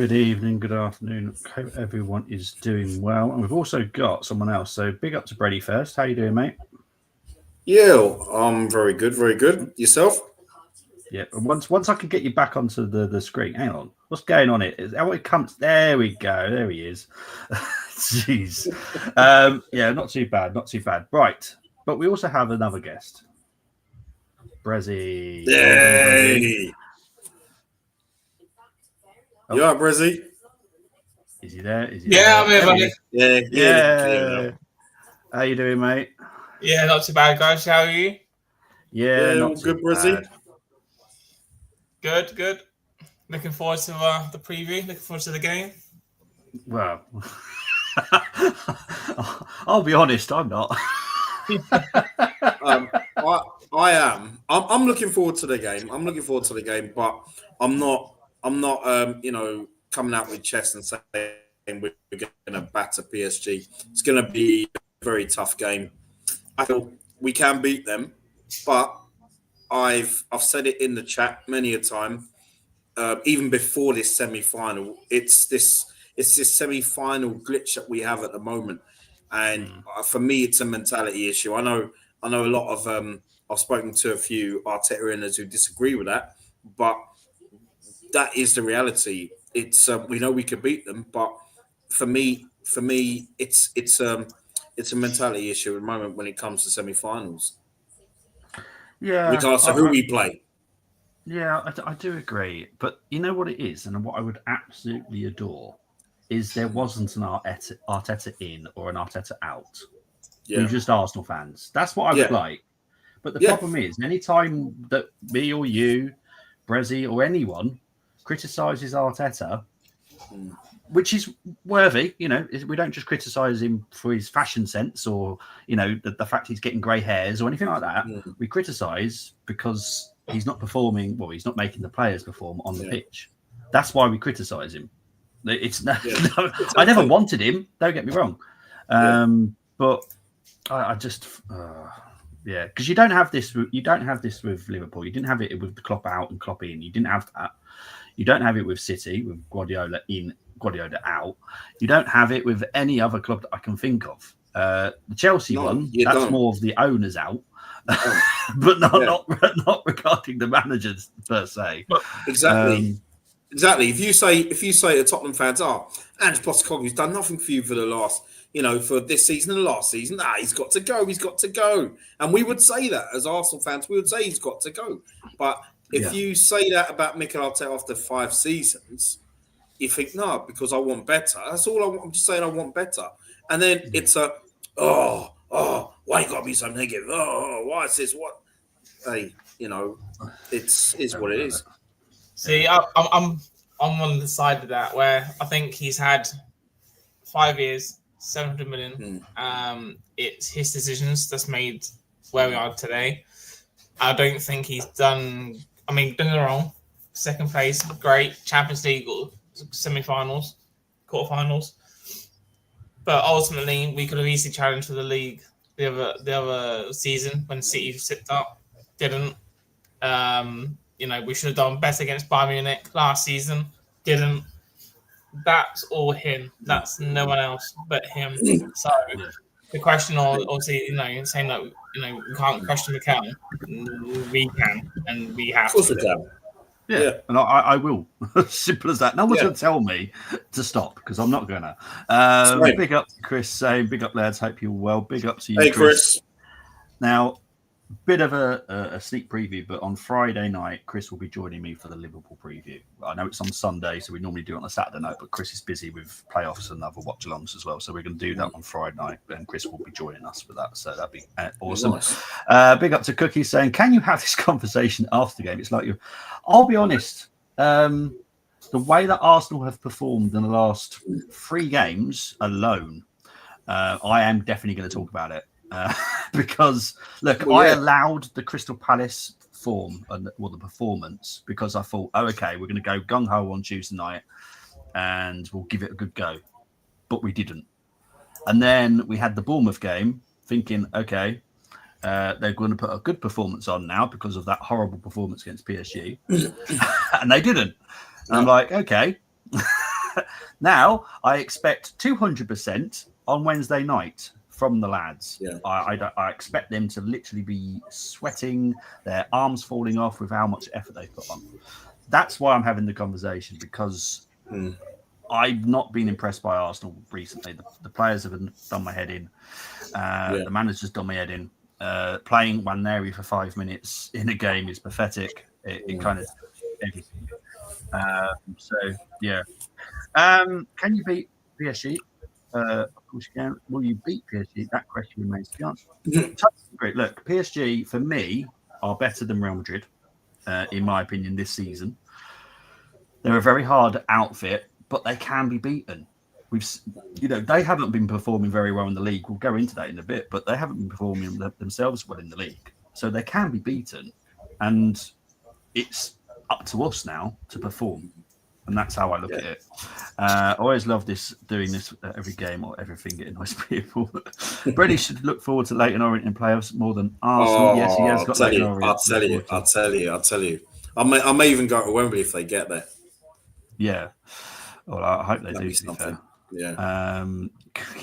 Good evening, good afternoon. Hope everyone is doing well. And we've also got someone else. So big up to Brady first. How you doing, mate? Yeah, I'm very good, very good. Yourself? Yeah. Once I can get you back onto the screen. Hang on. What's going on? It comes. There we go. There he is. Jeez. Yeah, not too bad. Not too bad. Right. But we also have another guest. Brezzy. Well done, Brezzy. Yay! Oh. You all right, Brizzy? Is he there? Is he Yeah, there? I'm here, buddy. Yeah. How you doing, mate? Yeah, not too bad, guys. How are you? Yeah, all not good, too Brizzy. bad. Good. Looking forward to the preview. Looking forward to the game. Well, I'll be honest, I'm not. I am. I'm looking forward to the game. But I'm not. Coming out with chest and saying we're going to batter PSG. It's going to be a very tough game. I feel we can beat them, but I've said it in the chat many a time. Even before this semi-final, it's this semi-final glitch that we have at the moment, and for me, it's a mentality issue. I know a lot of. I've spoken to a few Arteta owners who disagree with that, but that is the reality. It's we know we could beat them, but for me, it's a mentality issue at the moment when it comes to semi-finals. Yeah, regardless of who we play. Yeah, I do agree. But you know what it is, and what I would absolutely adore is there wasn't an Arteta in or an Arteta out. Yeah. We're just Arsenal fans. That's what I would like. But the problem is, anytime that me or you, Brezzy or anyone criticises Arteta, which is worthy, we don't just criticise him for his fashion sense or, the fact he's getting grey hairs or anything like that. We criticise because he's not performing, he's not making the players perform on the pitch. That's why we criticise him. I never wanted him, don't get me wrong. But I just... because you don't have this. You don't have this with Liverpool. You didn't have it with Klopp out and Klopp in. You didn't have that. You don't have it with City with Guardiola in, Guardiola out. You don't have it with any other club that I can think of. The Chelsea one, that's more of the owners out, but not regarding the managers per se. Exactly. If you say the Tottenham fans are, Ange Postecoglou's done nothing for you for the last. For this season and the last season, he's got to go. And we would say that as Arsenal fans, we would say he's got to go. But if you say that about Mikel Arteta after 5 seasons, you think, no, because I want better. That's all I want. I'm just saying I want better. And then it's why you got to be so negative? Why is this? What? Hey, it's what it is. See, I'm on the side of that where I think he's had 5 years, 700 million. It's his decisions that's made where we are today. I don't think he's done. I mean, don't get me wrong. Second place, great. Champions League semi-finals, quarterfinals. But ultimately, we could have easily challenged for the league the other season when City slipped up. Didn't. We should have done better against Bayern Munich last season. Didn't. That's all him. That's no one else but him. So the question, obviously, saying that we can't question Mikel, we can and we have. Of course we can. Yeah, and I will. Simple as that. No one's going to tell me to stop because I'm not going to. Big up to Chris saying, big up lads, hope you're well. Big up to you, Hey, Chris. Now, bit of a sneak preview, but on Friday night, Chris will be joining me for the Liverpool preview. I know it's on Sunday, so we normally do it on a Saturday night, but Chris is busy with playoffs and other watch-alongs as well, so we're going to do that on Friday night, and Chris will be joining us for that, so that'd be awesome. Nice. Big up to Cookie saying, can you have this conversation after the game? It's like I'll be honest, the way that Arsenal have performed in the last 3 games alone, I am definitely going to talk about it. Because look, I allowed the Crystal Palace form and the performance because I thought, okay, we're going to go gung ho on Tuesday night and we'll give it a good go, but we didn't. And then we had the Bournemouth game, thinking, okay, they're going to put a good performance on now because of that horrible performance against PSG, and they didn't. And I'm like, okay, Now I expect 200% on Wednesday night from the lads. Yeah. I expect them to literally be sweating, their arms falling off with how much effort they put on. That's why I'm having the conversation, because I've not been impressed by Arsenal recently. The players have done my head in. The manager's done my head in. Playing Nwaneri for 5 minutes in a game is pathetic. It kind of everything. So yeah. Can you beat PSG? Of course you can. Will you beat PSG? That question remains to be answered. Great. Look, PSG for me are better than Real Madrid, in my opinion, this season. They're a very hard outfit, but they can be beaten. They haven't been performing very well in the league. We'll go into that in a bit, but they haven't been performing themselves well in the league, so they can be beaten, and it's up to us now to perform. And that's how I look at it. I always love doing this every game or everything. It annoys people. Brady should look forward to Leyton Orient in playoffs more than Arsenal. Yes, he has got Leyton Orient. I'll tell you. I may even go to Wembley if they get there. Yeah. Well, I hope they do. To be fair. Yeah. You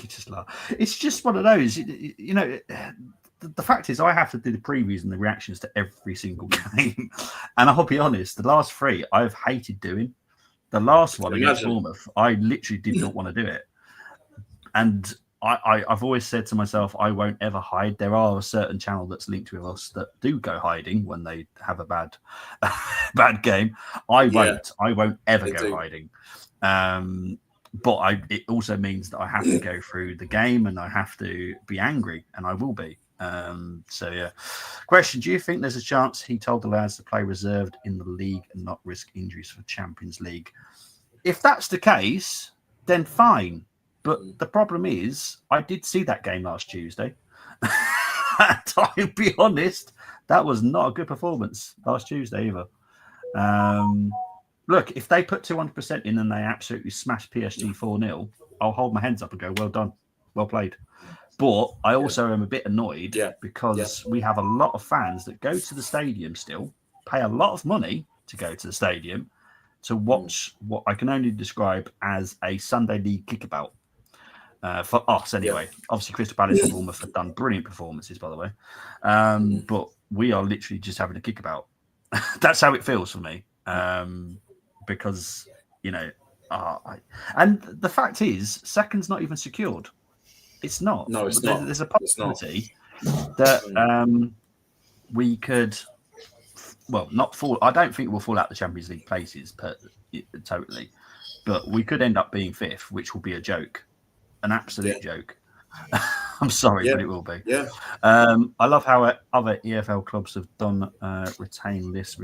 just laugh. It's just one of those. The fact is, I have to do the previews and the reactions to every single game, and I'll be honest. The last 3 I've hated doing. The last one against Bournemouth, I literally did not want to do it. And I've always said to myself, I won't ever hide. There are a certain channel that's linked with us that do go hiding when they have a bad game. I won't. I won't ever go hiding. But it also means that I have to go through the game and I have to be angry, and I will be. So yeah. Question: do you think there's a chance he told the lads to play reserved in the league and not risk injuries for Champions League? If that's the case, then fine. But the problem is, I did see that game last Tuesday. I'll be honest, that was not a good performance last Tuesday either. Look, if they put 200% in and they absolutely smash PSG 4-0, I'll hold my hands up and go, well done, well played. But I also am a bit annoyed because we have a lot of fans that go to the stadium still, pay a lot of money to go to the stadium to watch what I can only describe as a Sunday League kickabout. For us, anyway. Obviously, Crystal Palace and Bournemouth have done brilliant performances, by the way. But we are literally just having a kickabout. That's how it feels for me. Because, and the fact is, second's not even secured. It's not. No, it's not. There's a possibility that we could, not fall. I don't think we'll fall out the Champions League places totally, but we could end up being 5th, which will be a joke, an absolute joke. I'm sorry, but it will be. Yeah. I love how other EFL clubs have done retain lists.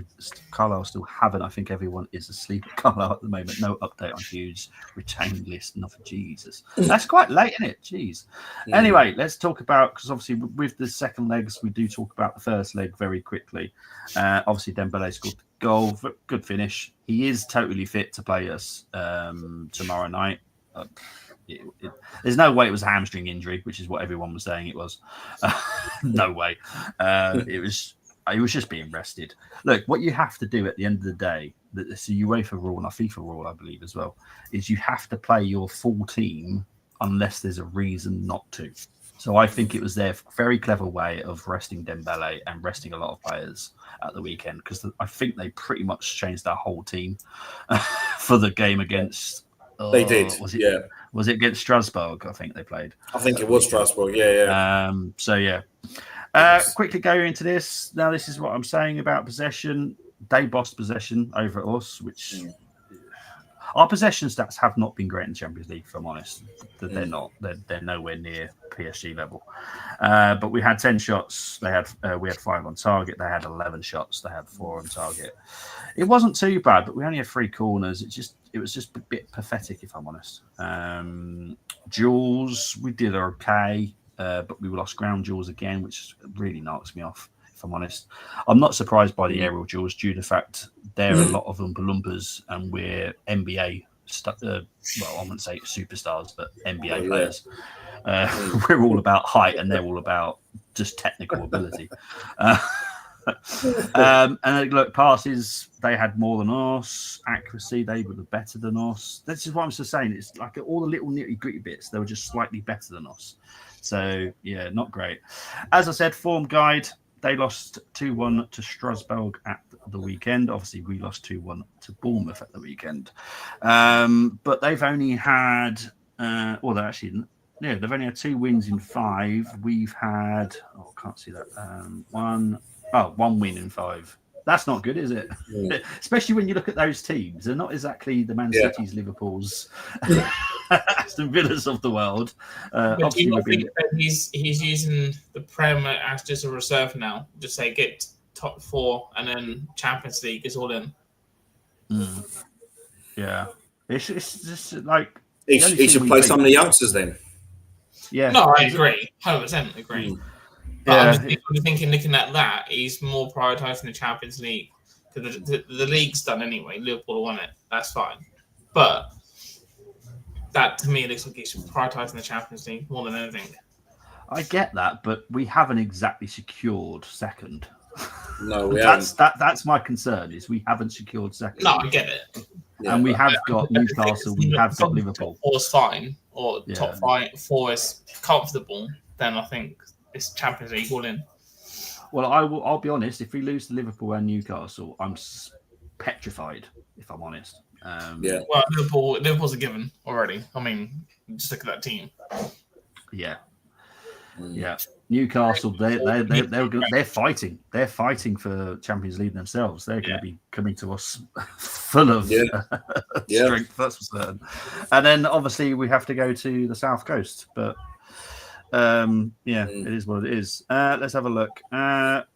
Carlisle still haven't. I think everyone is asleep at Carlisle at the moment. No update on Hughes' retained list. Nothing. Jesus, that's quite late, isn't it? Jeez. Anyway, let's talk about, because obviously with the second legs, we do talk about the first leg very quickly. Obviously, Dembele scored the goal. Good finish. He is totally fit to play us tomorrow night. There's no way it was a hamstring injury, which is what everyone was saying it was. No way. It was just being rested. Look, what you have to do at the end of the day, it's a UEFA rule and a FIFA rule, I believe, as well, is you have to play your full team unless there's a reason not to. So I think it was their very clever way of resting Dembele and resting a lot of players at the weekend, because I think they pretty much changed their whole team for the game against... They did, Was it against Strasbourg? I think they played. I think it was Strasbourg, yeah. Quickly go into this. Now, this is what I'm saying about possession. They bossed possession over at us, which our possession stats have not been great in the Champions League, if I'm honest. They're not. They're nowhere near PSG level. But we had 10 shots. We had 5 on target. They had 11 shots. They had 4 on target. It wasn't too bad, but we only had 3 corners. It was just a bit pathetic, if I'm honest. Duels, we did okay, but we lost ground duels again, which really knocks me off, if I'm honest. I'm not surprised by the aerial duels due to the fact there are a lot of Oompa Loompas and we're NBA, I wouldn't say superstars, but NBA players. We're all about height and they're all about just technical ability. And look, passes, they had more than us. Accuracy, they were better than us. This is what I'm just saying. It's like all the little nitty-gritty bits, they were just slightly better than us. So, yeah, not great. As I said, form guide, they lost 2-1 to Strasbourg at the weekend. Obviously, we lost 2-1 to Bournemouth at the weekend. But they've only had, they've only had 2 wins in 5. We've had, I can't see that, one win in 5. That's not good, is it? Yeah. Especially when you look at those teams. They're not exactly the Man Cities, Liverpools, Aston Villas of the world. But do you not think that he's using the Prem as just a reserve now? Just say get top 4 and then Champions League is all in. Yeah. It's just like... He should play some of the youngsters then. Yeah. No, I agree. 100% agree. But I'm just thinking, looking at that, he's more prioritising the Champions League. Because the league's done anyway. Liverpool won it. That's fine. But that, to me, looks like he's prioritising the Champions League more than anything. I get that, but we haven't exactly secured second. No, we haven't. That's my concern, is we haven't secured second. No, I get it. Yeah, and we have got Newcastle, we have got Liverpool. Top 4 is fine, or top 4 is comfortable, then I think it's Champions League all in. Well, I'll be honest. If we lose to Liverpool and Newcastle, I'm petrified. If I'm honest. Well, Liverpool's a given already. I mean, just look at that team. Yeah. Yeah. Newcastle, they're fighting. They're fighting for Champions League themselves. They're going to be coming to us full of strength. That's for certain. And then obviously we have to go to the South Coast, but. It is what it is. Let's have a look.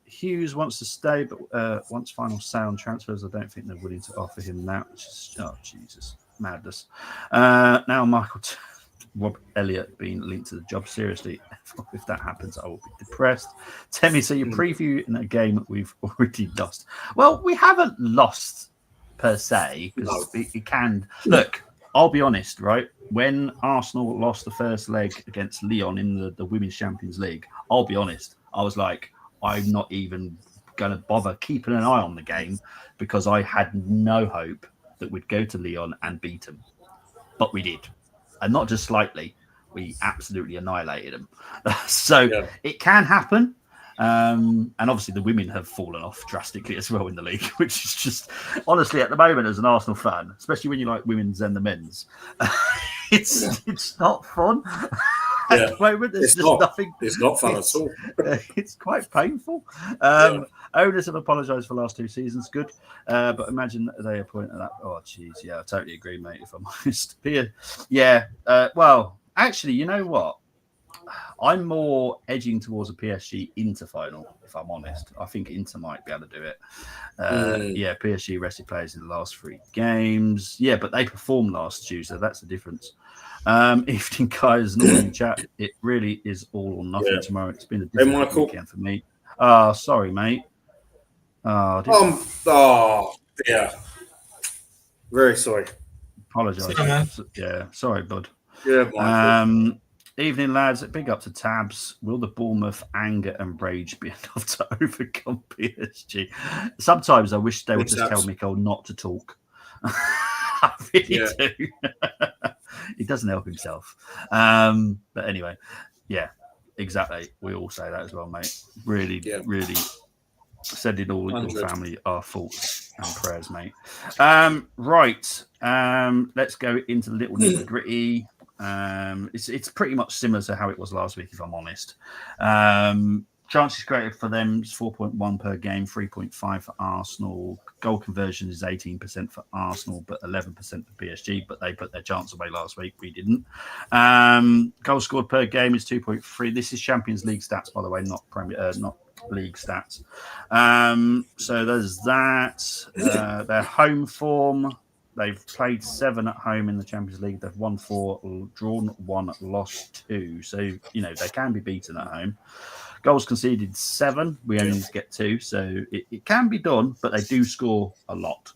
Hughes wants to stay, but wants final sound transfers. I don't think they're willing to offer him that. Which is, Jesus, madness. Now, Rob Elliott being linked to the job. Seriously, if that happens, I will be depressed. Temi, so your preview in a game we've already lost. Well, we haven't lost per se, because it can look. I'll be honest, right? When Arsenal lost the first leg against Lyon in the Women's Champions League, I'll be honest, I was like, I'm not even going to bother keeping an eye on the game because I had no hope that we'd go to Lyon and beat them. But we did. And not just slightly, we absolutely annihilated them. It can happen. And obviously the women have fallen off drastically as well in the league, which is just honestly at the moment as an Arsenal fan, especially when you like women's and the men's, it's not fun. At the moment, there's nothing. It's not fun at all. It's quite painful. Owners have apologised for the last 2 seasons. Good, but imagine they appointed that. Oh, jeez, I totally agree, mate. If I'm honest, well, actually, you know what? I'm more edging towards a PSG Inter final, if I'm honest. I think Inter might be able to do it. PSG rested players in the last 3 games. Yeah, but they performed last Tuesday. That's the difference. Evening, guys. Northern chat. It really is all or nothing tomorrow. It's been a difficult weekend for me. Sorry, mate. Very sorry. Apologise. Sorry, bud. Evening, lads. Big up to Tabs. Will the Bournemouth anger and rage be enough to overcome PSG? Sometimes I wish they would just tell Mikel not to talk. I really do. He doesn't help himself. But anyway, exactly. We all say that as well, mate. Really sending all your family our thoughts and prayers, mate. Right. Let's go into the little nitty gritty. It's pretty much similar to how it was last week, if I'm honest. Chances created for them is 4.1 per game, 3.5 for Arsenal. Goal conversion is 18% for Arsenal, but 11% for PSG. But they put their chance away last week. We didn't. Goals scored per game is 2.3. This is Champions League stats, by the way, not league stats. So there's that. Their home form. They've played 7 at home in the Champions League. They've won 4, drawn 1, lost 2. So, they can be beaten at home. Goals conceded 7. We only need to get 2. So it can be done, but they do score a lot.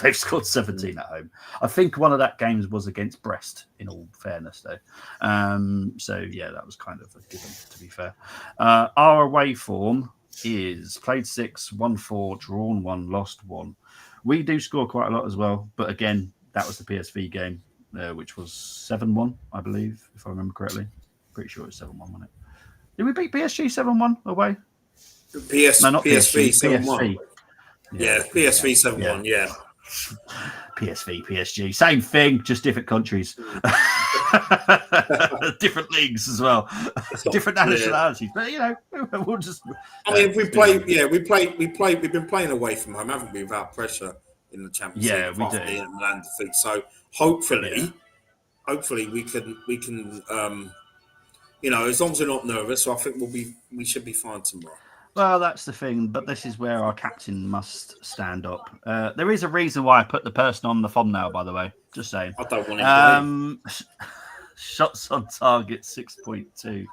They've scored 17 at home. I think one of that games was against Brest, in all fairness, though. That was kind of a given, to be fair. Our away form, is played 6, won 4, drawn 1, lost 1. We do score quite a lot as well, but again, that was the PSV game, which was 7-1, I believe, if I remember correctly. Pretty sure it was 7-1, wasn't it? Did we beat PSG 7-1 away? No, not PSV 7-1. PSV. Yeah, PSV 7-1, yeah. PSV, PSG, same thing, just different countries, different leagues as well, different nationalities. But you know, we'll just. I mean, we've been playing away from home, haven't we, without pressure in the Champions League? Yeah, we do. The Milan defeat. So hopefully we can. You know, as long as we're not nervous, so I think we should be fine tomorrow. Well, that's the thing, but this is where our captain must stand up. There is a reason why I put the person on the thumbnail, by the way. Just saying. I don't want him shots on target 6.2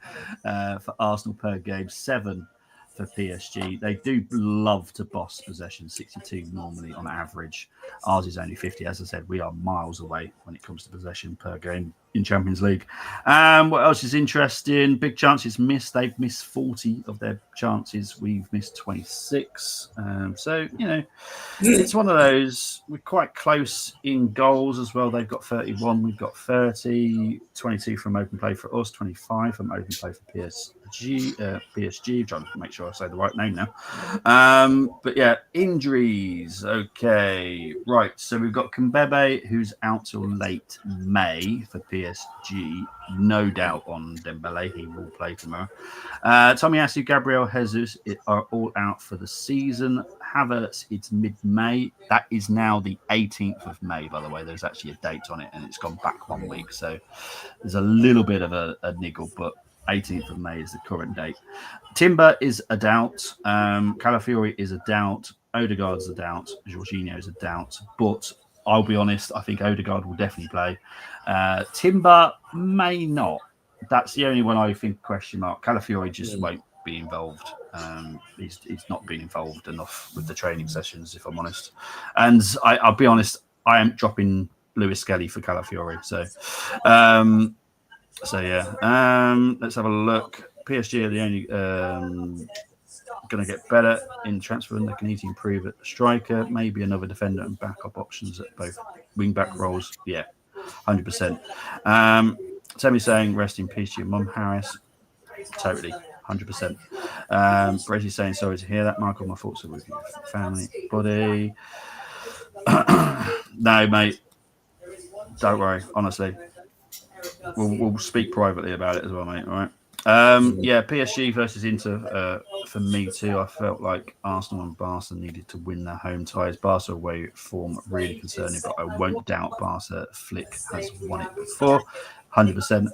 for Arsenal per game, 7 for PSG. They do love to boss possession, 62 normally on average. Ours is only 50. As I said, we are miles away when it comes to possession per game in Champions League. What else is interesting? Big chances missed. They've missed 40 of their chances. We've missed 26. So, you know, it's one of those. We're quite close in goals as well. They've got 31. We've got 30. 22 from open play for us. 25 from open play for PSG. Trying to make sure I say the right name now. But yeah, injuries. Okay. Right. So we've got Kimpembe, who's out till late May for PSG. No doubt on Dembele. He will play tomorrow. Tomiyasu, Gabriel, Jesus are all out for the season. Havertz, it's mid-May. That is now the 18th of May, by the way. There's actually a date on it, and it's gone back 1 week. So there's a little bit of a niggle, but 18th of May is the current date. Timber is a doubt. Calafiori is a doubt. Odegaard's a doubt. Jorginho's a doubt. But I'll be honest, I think Odegaard will definitely play. Timber may not. That's the only one I think question mark. Calafiori just won't be involved. He's not been involved enough with the training sessions, if I'm honest. And I'll be honest, I am dropping Lewis Skelly for Calafiori. So yeah. Let's have a look. PSG are the only going to get better in transfer, and they can need to improve at the striker, maybe another defender and backup options at both wing back roles. Yeah, 100%. Temi saying rest in peace to your mum, Harris. Totally, 100%. Brezzy saying sorry to hear that, Michael. My thoughts are with your family, buddy. No, mate. Don't worry. Honestly, we'll speak privately about it as well, mate. All right. Yeah, PSG versus Inter for me too. I felt like Arsenal and Barca needed to win their home ties. Barca away form really concerning, but I won't doubt Barca. Flick has won it before, 100%.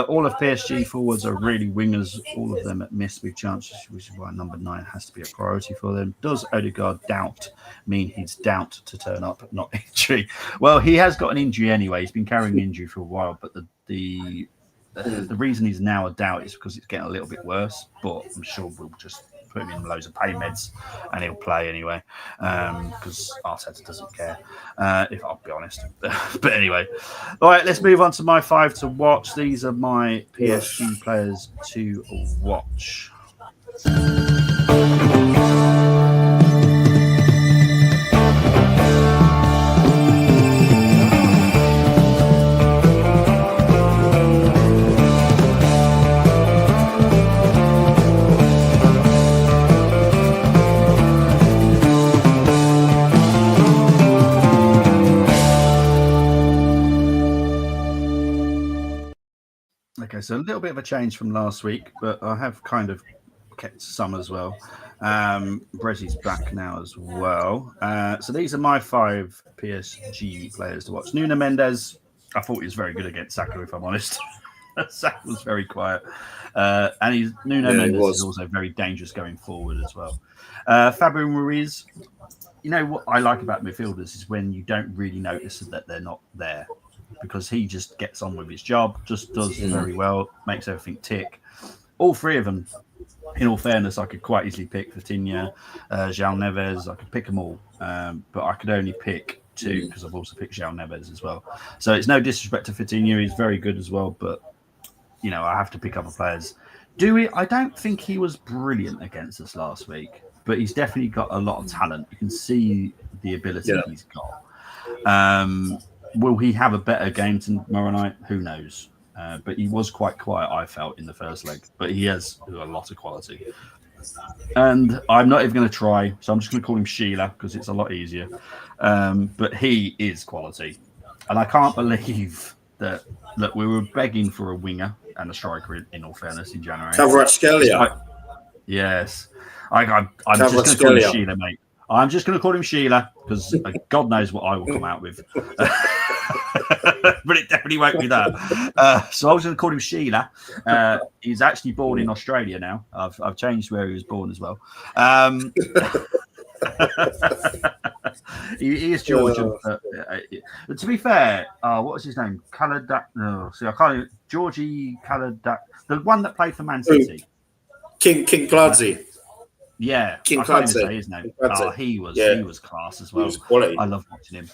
All of PSG forwards are really wingers. All of them at miss with chances, which is why number 9 has to be a priority for them. Does Odegaard doubt mean he's doubt to turn up, not injury? Well, he has got an injury anyway. He's been carrying an injury for a while, but the reason he's now a doubt is because it's getting a little bit worse, but I'm sure we'll just put him in loads of pain meds and he'll play anyway, because Arteta doesn't care, if I'll be honest. But anyway, all right, let's move on to my 5 to watch. These are my PSG players to watch. Okay, so a little bit of a change from last week, but I have kind of kept some as well. Brezzy's back now as well. So these are my 5 PSG players to watch. Nuno Mendes, I thought he was very good against Saka, if I'm honest. Saka was very quiet. And Nuno Mendes is also very dangerous going forward as well. Fabio Ruiz, you know what I like about midfielders is when you don't really notice that they're not there, because he just gets on with his job, just does very well, makes everything tick. All 3 of them, in all fairness, I could quite easily pick Vitinha, João Neves. I could pick them all, but I could only pick 2 because I've also picked João Neves as well. So it's no disrespect to Vitinha. He's very good as well, but, you know, I have to pick other players Do we? I don't think he was brilliant against us last week, but he's definitely got a lot of talent. You can see the ability he's got. Will he have a better game tomorrow night? Who knows? But he was quite quiet, I felt, in the first leg. But he has a lot of quality. And I'm not even going to try, so I'm just going to call him Sheila because it's a lot easier. But he is quality. And I can't believe that, look, we were begging for a winger and a striker, in all fairness, in January. Kvaratskhelia. Yes. I'm just going to call him Sheila, mate. I'm just going to call him Sheila because God knows what I will come out with. But it definitely won't be that. So I was going to call him Sheila. He's actually born in Australia now. I've changed where he was born as well. He is Georgian. To be fair, what was his name? Kaladak. No, see, I can't. Georgie Kaladak, the one that played for Man City. King Kladze. Yeah, King I can't even Kladze. say his name. He was class as well. He was quality. I love watching him.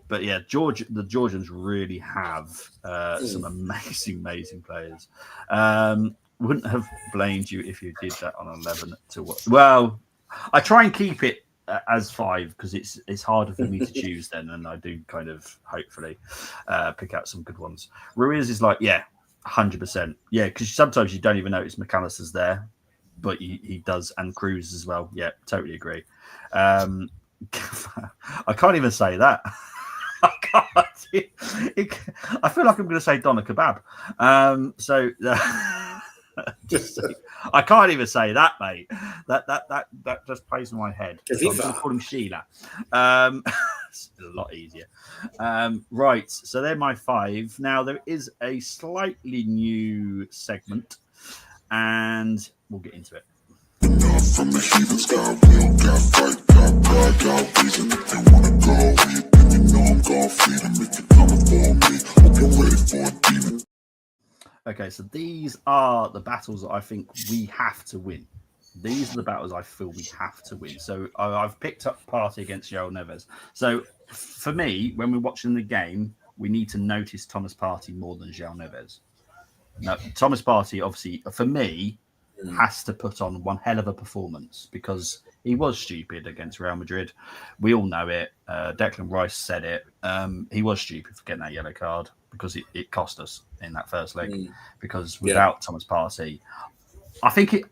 But yeah, the Georgians really have some amazing players. Wouldn't have blamed you if you did that on 11 to what? Well, I try and keep it as 5 because it's harder for me to choose then, and I do kind of hopefully pick out some good ones. Ruiz is like 100%. Yeah, because sometimes you don't even notice McAllister's there. But he does, and Cruz as well. Yeah, totally agree. I can't even say that. I can't. I feel like I'm going to say Doner Kebab. I can't even say that, mate. That just plays in my head. So I'm going to call him Sheila. It's a lot easier. Right, so they're my 5. Now there is a slightly new segment. And we'll get into it. From the heathen sky, we don't got fight, got pride, got reason. If they wanna go, you know I'm gonna feed them. If you're coming for me, hope you're ready for a demon. Okay, so these are the battles that I think we have to win. These are the battles I feel we have to win. So I've picked up Partey against João Neves. So for me, when we're watching the game, we need to notice Thomas Partey more than João Neves. Now, Thomas Partey, obviously, for me, has to put on one hell of a performance because he was stupid against Real Madrid. We all know it. Declan Rice said it. He was stupid for getting that yellow card because it cost us in that first leg. Because without Thomas Partey, I think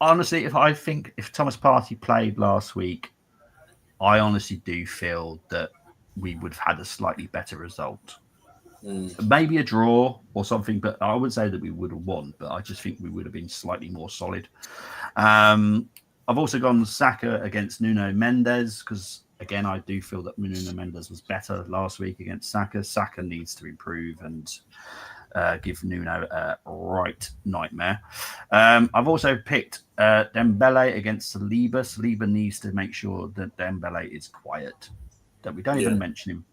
if Thomas Partey played last week, I honestly do feel that we would have had a slightly better result. Maybe a draw or something, but I wouldn't say that we would have won, but I just think we would have been slightly more solid. I've also gone Saka against Nuno Mendes because, again, I do feel that Nuno Mendes was better last week against Saka. Saka needs to improve and give Nuno a right nightmare. I've also picked Dembele against Saliba. Saliba needs to make sure that Dembele is quiet, that we don't even mention him.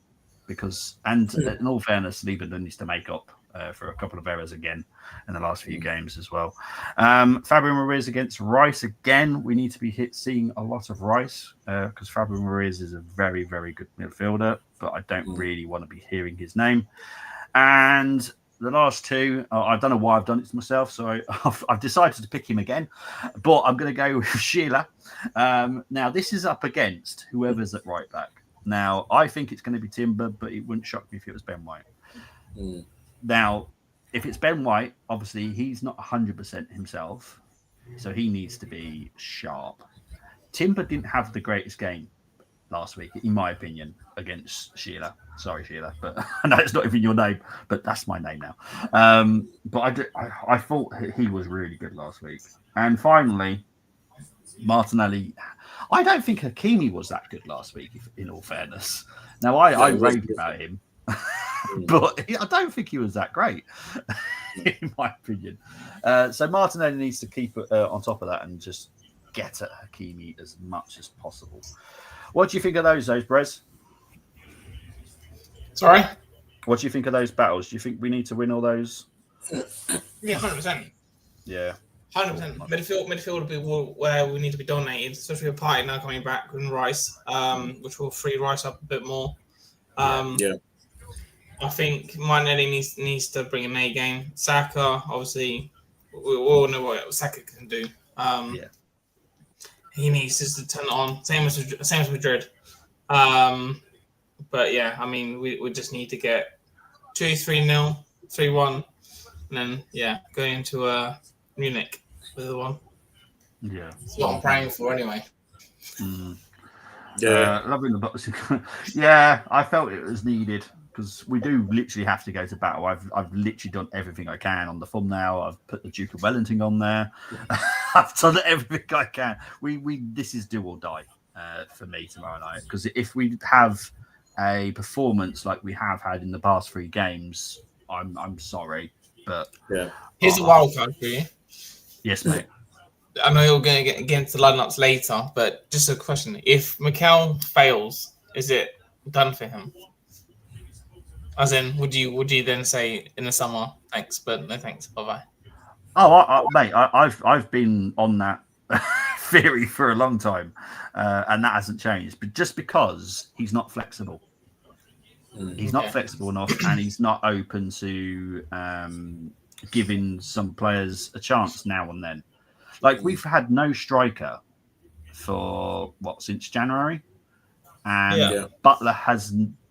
Because, in all fairness, Saliba needs to make up for a couple of errors again in the last few games as well. Fabian Ruiz against Rice again. We need to be seeing a lot of Rice because Fabian Ruiz is a very, very good midfielder, but I don't really want to be hearing his name. And the last 2, I don't know why I've done it to myself, so I've decided to pick him again, but I'm going to go with Sheila. Now, this is up against whoever's at right back. Now, I think it's going to be Timber, but it wouldn't shock me if it was Ben White. Now, if it's Ben White, obviously he's not 100% himself, so he needs to be sharp. Timber didn't have the greatest game last week, in my opinion, against Sheila. Sorry, Sheila, but I know it's not even your name, but that's my name now. But I thought he was really good last week. And finally, Martinelli. I don't think Hakimi was that good last week, in all fairness. Now, I raved about him, but I don't think he was that great, in my opinion. So Martinelli needs to keep on top of that and just get at Hakimi as much as possible. What do you think of those, Brez? Sorry? What do you think of those battles? Do you think we need to win all those? Yeah, 100%. Yeah. 100%. Midfield will be where we need to be dominated, especially with Partey now coming back and Rice, which will free Rice up a bit more. I think Martinelli needs to bring an A game. Saka, obviously, We all know what Saka can do. Yeah. He needs just to turn it on. Same as Madrid. But yeah, I mean, we just need to get 2-3-0, 3-1, and then go into Munich with the one. Yeah, That's what I'm praying for anyway. Loving the boxing. Yeah, I felt it was needed because we do literally have to go to battle. I've literally done everything I can on the thumbnail. I've put the Duke of Wellington on there. I've done everything I can. This is do or die for me tomorrow night, because if we have a performance like we have had in the past 3 games, I'm sorry, but here's a wild card for you. Yes, mate. I know you're going to get against the lineups later, but just a question: if Mikel fails, is it done for him? As in, would you then say in the summer, thanks, but no thanks, bye bye? Oh, mate, I've been on that theory for a long time, and that hasn't changed. But just because he's not flexible, he's not flexible enough, and he's not open to giving some players a chance now and then. Like, we've had no striker for since January, and Butler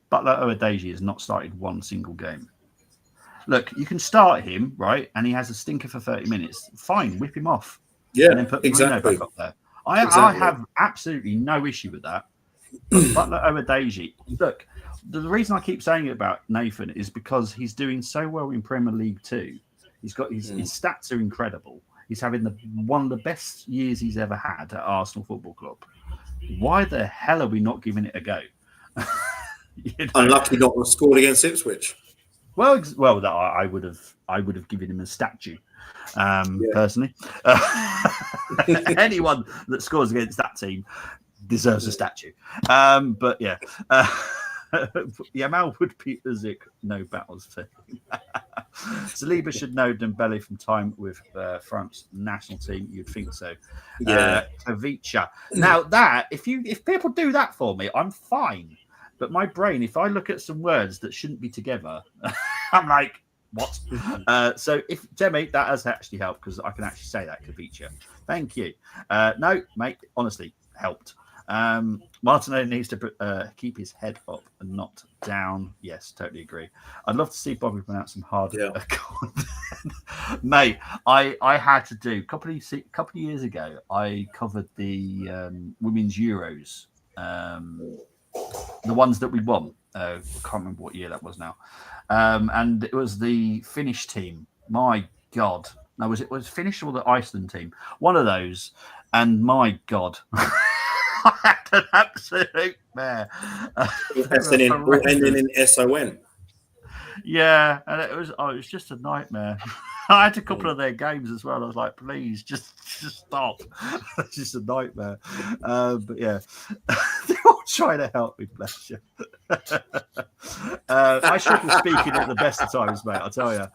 Odeji has not started one single game. Look, you can start him, right, and he has a stinker for 30 minutes. Fine, whip him off. And then put Bruno back up there. I have absolutely no issue with that. But Butler Odeji, look, the reason I keep saying it about Nathan is because he's doing so well in Premier League 2. He's got his stats are incredible. He's having one of the best years he's ever had at Arsenal Football Club. Why the hell are we not giving it a go? Unlucky not to score against Ipswich. Well, that I would have given him a statue, personally. Anyone that scores against that team deserves a statue. But yeah, Yamal would beat Usyk, no battles for him. Saliba should know Dembele from time with France national team. You'd think so. Kavicha. Now that if people do that for me, I'm fine. But my brain, if I look at some words that shouldn't be together, I'm like, what? So if Demi, that has actually helped, because I can actually say that, Kavicha. Thank you. No, mate, honestly, helped. Martinelli needs to keep his head up and not down. Yes, totally agree. I'd love to see Bobby pronounce some hard content. Mate, I had to do a couple of years ago. I covered the women's Euros. The ones that we won. I can't remember what year that was now. And it was the Finnish team. My God. No, was Finnish or the Iceland team? One of those. And my God. I had an absolute mare. Ending in SON. Yeah, and it was just a nightmare. I had a couple of their games as well. I was like, please, just stop. It's just a nightmare. But yeah, they're all trying to help me, bless you. I struggle speaking at the best of times, mate, I'll tell you.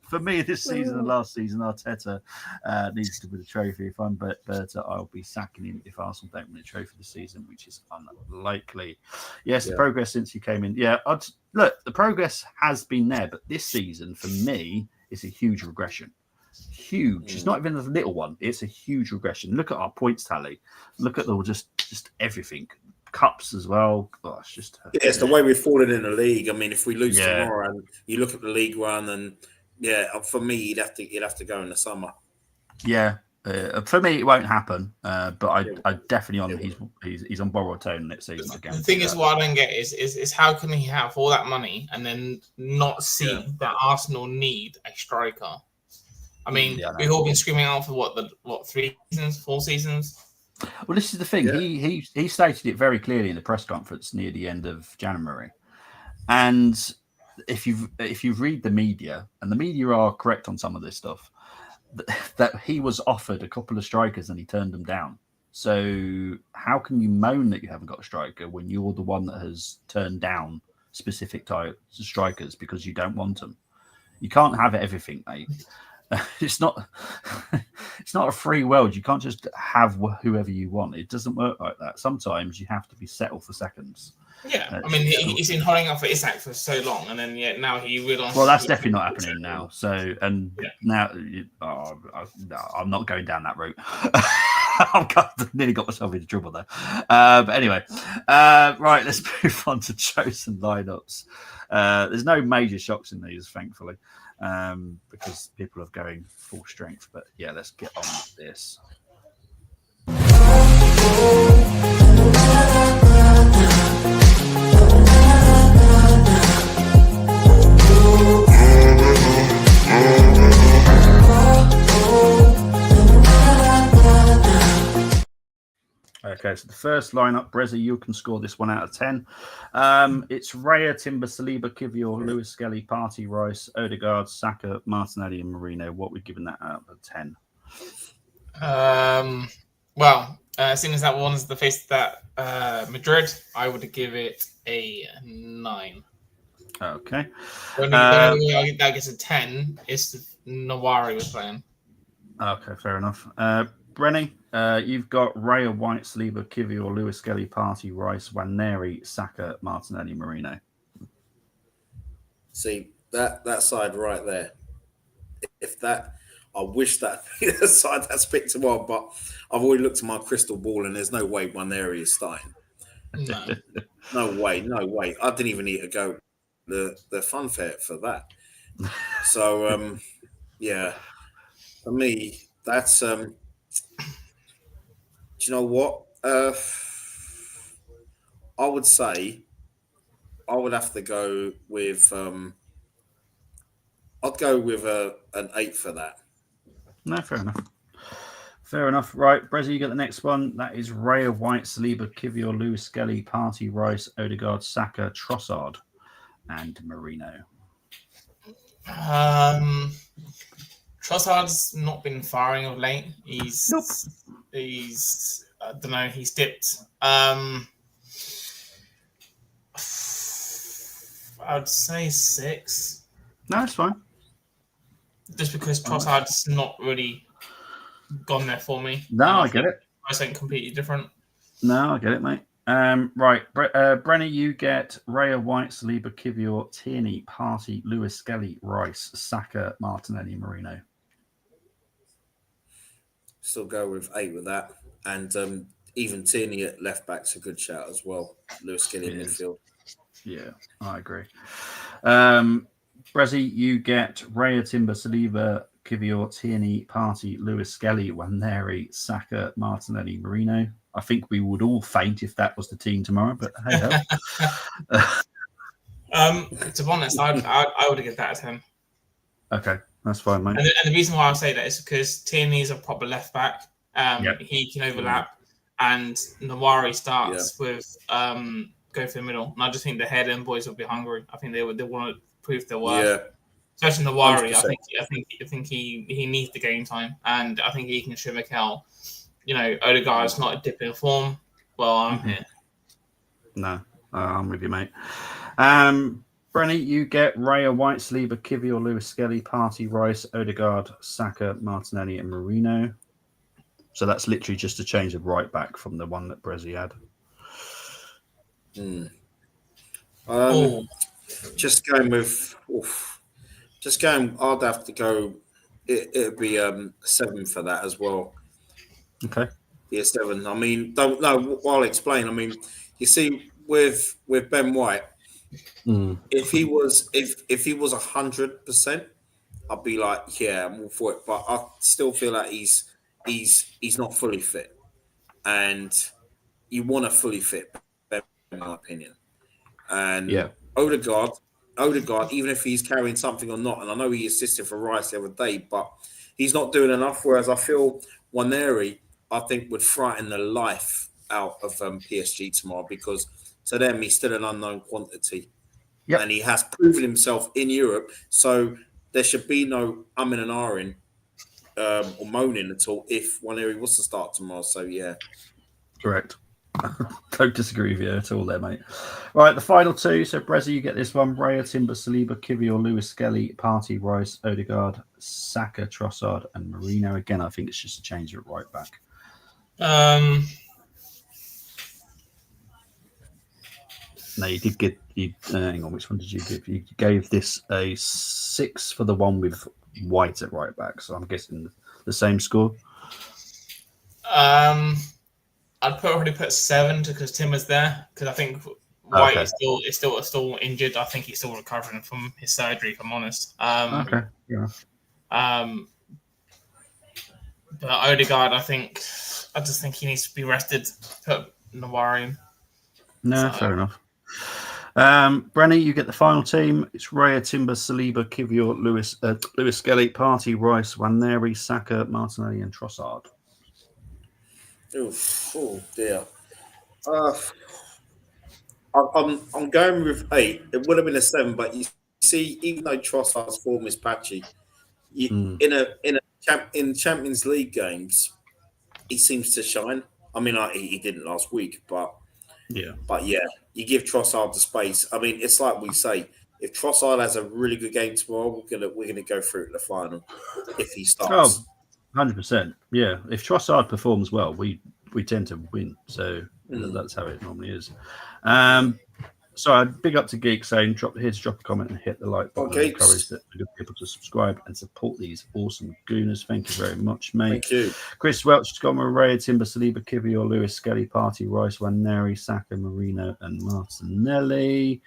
For me, this season and last season, Arteta needs to win a trophy. If I'm Berta, I'll be sacking him if Arsenal don't win a trophy this season, which is unlikely. Yes, the progress since you came in. Yeah, look, the progress has been there, but this season, for me, is a huge regression. Huge. It's not even a little one. It's a huge regression. Look at our points tally. Look at just everything. Cups as well. Oh, it's just it's the way we've fallen in the league. I mean, if we lose tomorrow and you look at the league run, and for me, you'd have to go in the summer. Yeah. For me, it won't happen. But I definitely on he's on borrowed tone next season again. The thing is, what I don't get is how can he have all that money and then not see that Arsenal need a striker? I mean, we've all been screaming out for 3 seasons, 4 seasons. Well, this is the thing. Yeah. He stated it very clearly in the press conference near the end of January, and if you read the media, and the media are correct on some of this stuff, that he was offered a couple of strikers and he turned them down. So how can you moan that you haven't got a striker when you're the one that has turned down specific strikers because you don't want them? You can't have everything, mate. It's not a free world. You can't just have whoever you want. It doesn't work like that. Sometimes you have to be settled for seconds. Yeah, I mean, he's been holding out for Isak for so long, and then now he realised. Well, that's definitely not happening now. So, now I'm not going down that route. I've nearly got myself into trouble there. But anyway, right, let's move on to chosen lineups. There's no major shocks in these, thankfully, because people are going full strength. But yeah, let's get on with this. Okay, so the first lineup, Brezzy, you can score this 1 out of 10. It's Raya, Timber, Saliba, Kivior, Lewis Skelly, Partey, Rice, Odegaard, Saka, Martinelli, and Marino. What we're giving that out of 10? Well, seeing as that one's the face that Madrid, I would give it a 9. Okay. When that gets a 10, it's Nawari was playing. Okay, fair enough. Brenny, you've got Raya, White, Saliba, Kivior, Lewis Skelly, Partey, Rice, Waneri, Saka, Martinelli, Marino. See, that side right there. If that, I wish that the side that's picked him up, but I've already looked at my crystal ball and there's no way Waneri is starting. No. No way. I didn't even need to go the funfair for that. So, yeah, for me, that's, do you know what? I would say I would have to go with, I'd go with an 8 for that. No, fair enough. Fair enough. Right, Brezzy, you get the next one. That is Raya, White, Saliba, Kivior, Lewis Skelly, Partey, Rice, Odegaard, Saka, Trossard, and Marino. Trossard's not been firing of late. He's I don't know, he's dipped. I would say 6. No, that's fine. Just because Trossard's not really gone there for me. No, I get it. I think completely different. No, I get it, mate. Right, Brenner, you get Raya, White, Saliba, Kivior, Tierney, Partey, Lewis Skelly, Rice, Saka, Martinelli, Marino. Still go with 8 with that. And even Tierney at left back's a good shout as well. Lewis Skelly in midfield. Yeah, I agree. Brezzy, you get Raya, Timber, Saliba, Kivior, Tierney, Partey, Lewis Skelly, Waneri, Saka, Martinelli, Marino. I think we would all faint if that was the team tomorrow, but hey, to be honest, I would have given that a 10. Okay, that's fine, mate. And the reason why I say that is because Tierney's a proper left back. He can overlap, and Nawari starts with go for the middle. And I just think the head end boys will be hungry. I think they want to prove their worth. Yeah. Especially Nawari, I think he needs the game time, and I think he can show Mikel. You know, Odegaard's not a dip in form. Well, I'm here. No, I'm with you, mate. Brenny, you get Raya, White, Saliba, Kivior, Lewis Skelly, Partey, Rice, Odegaard, Saka, Martinelli, and Marino. So that's literally just a change of right back from the one that Brezzy had. Just going with, I'd have to go. It'd be 7 for that as well. Okay. Yeah, 7. I mean, I'll explain. I mean, you see, with Ben White, if he was 100%, I'd be like, yeah, I'm all for it. But I still feel like he's not fully fit, and you want a fully fit Ben, in my opinion. And Odegaard, even if he's carrying something or not, and I know he assisted for Rice the other day, but he's not doing enough. Whereas I feel Waneri, I think, would frighten the life out of PSG tomorrow, because to them he's still an unknown quantity, and he has proven himself in Europe. So there should be no umming and ahhing or moaning at all if Waneri was to start tomorrow. So yeah, correct. Don't disagree with you at all there, mate. Right, the final two. So, Brezzy, you get this one. Raya, Timber, Saliba, Kivior, Lewis Skelly, Partey, Rice, Odegaard, Saka, Trossard, and Marino. Again, I think it's just a change at right back. No, you did get. Hang on, which one did you give? You gave this a 6 for the one with White at right back. So I'm guessing the same score. I'd probably put 7 because Tim was there because I think White is still injured. I think he's still recovering from his surgery. If I'm honest. Okay. Yeah. But Odegaard, I just think he needs to be rested. Put Nawari in. No, fair enough. Brenny, you get the final team. It's Raya, Timber, Saliba, Kivior, Lewis Skelly, Partey, Rice, Waneri, Saka, Martinelli, and Trossard. Oh dear. I'm going with 8. It would have been a 7, but you see, even though Trossard's form is patchy, in Champions League games, he seems to shine. I mean, he didn't last week, but yeah, you give Trossard the space. I mean, it's like we say, if Trossard has a really good game tomorrow, we're gonna go through to the final if he starts. 100%. Yeah, if Trossard performs well, we tend to win. So that's how it normally is. So big up to Geek saying drop a comment and hit the like button. Encourage the good people to subscribe and support these awesome gooners. Thank you very much, mate. Thank you. Chris Welch has gone with Raya, Timber, Saliba, Kivior, Lewis, Skelly, Partey, Rice, Waneri, Saka, Marino, and Martinelli.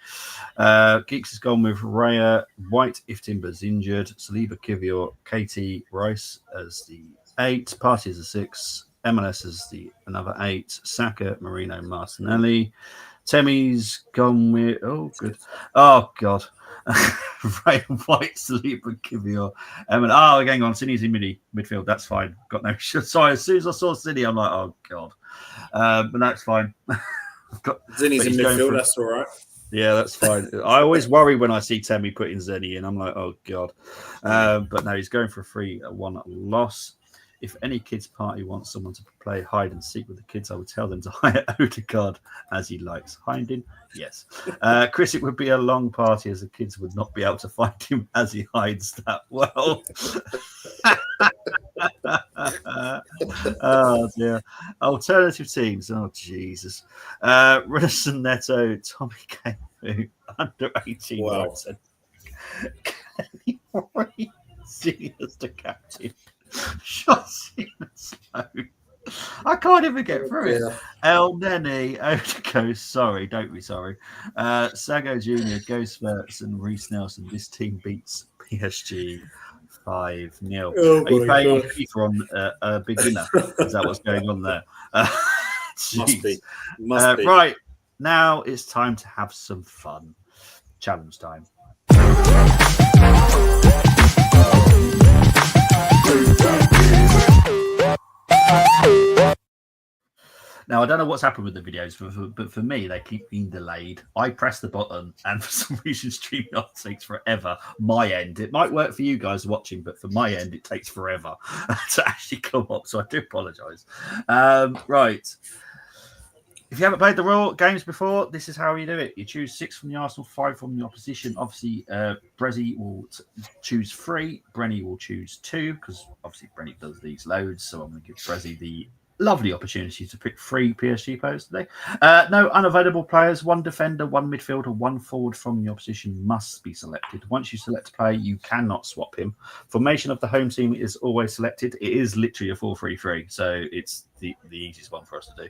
Geeks has gone with Raya, White if Timber's injured, Saliba, Kivior, KT, Rice as the 8, Partey as the 6, MLS as the another 8, Saka, Marino, Martinelli. Temmy's gone with good. Oh god. Right, White, Saliba, Kivior, hang on, City's in midfield. That's fine. Got no sorry, as soon as I saw City, I'm like, oh god. But that's fine. Zinny's in midfield, that's all right. Yeah, that's fine. I always worry when I see Temmy putting Zenny in. I'm like, oh god. But no, he's going for a 3-1 loss. If any kids party wants someone to play hide and seek with the kids, I would tell them to hire Odegaard as he likes. Hiding, yes. Chris, it would be a long party as the kids would not be able to find him as he hides that well. Oh dear. Alternative teams. Oh Jesus. Renison Neto, Tommy Cafu, under 18. Wow. Kenny Moray, seniors to captain. Shots in the zone. I can't even get through it. El Neni, Odegaard, sorry, don't be sorry. Sago Jr., Ghost Verts, and Reece Nelson. This team beats PSG 5-0. Are you playing FIFA on a beginner? Is that what's going on there? Must be. Right, now it's time to have some fun. Challenge time. Now, I don't know what's happened with the videos, but for me, they keep being delayed. I press the button, and for some reason, StreamYard takes forever. My end. It might work for you guys watching, but for my end, it takes forever to actually come up. So I do apologise. Right. If you haven't played the Royal games before, this is how you do it. You choose 6 from the Arsenal, 5 from the opposition. Obviously, Brezzy will choose 3. Brenny will choose 2, because obviously Brenny does these loads. So I'm going to give Brezzy the lovely opportunity to pick 3 PSG players today. No unavailable players. 1 defender, 1 midfielder, 1 forward from the opposition must be selected. Once you select a player, you cannot swap him. Formation of the home team is always selected. It is literally a 4-3-3, so it's the easiest one for us to do.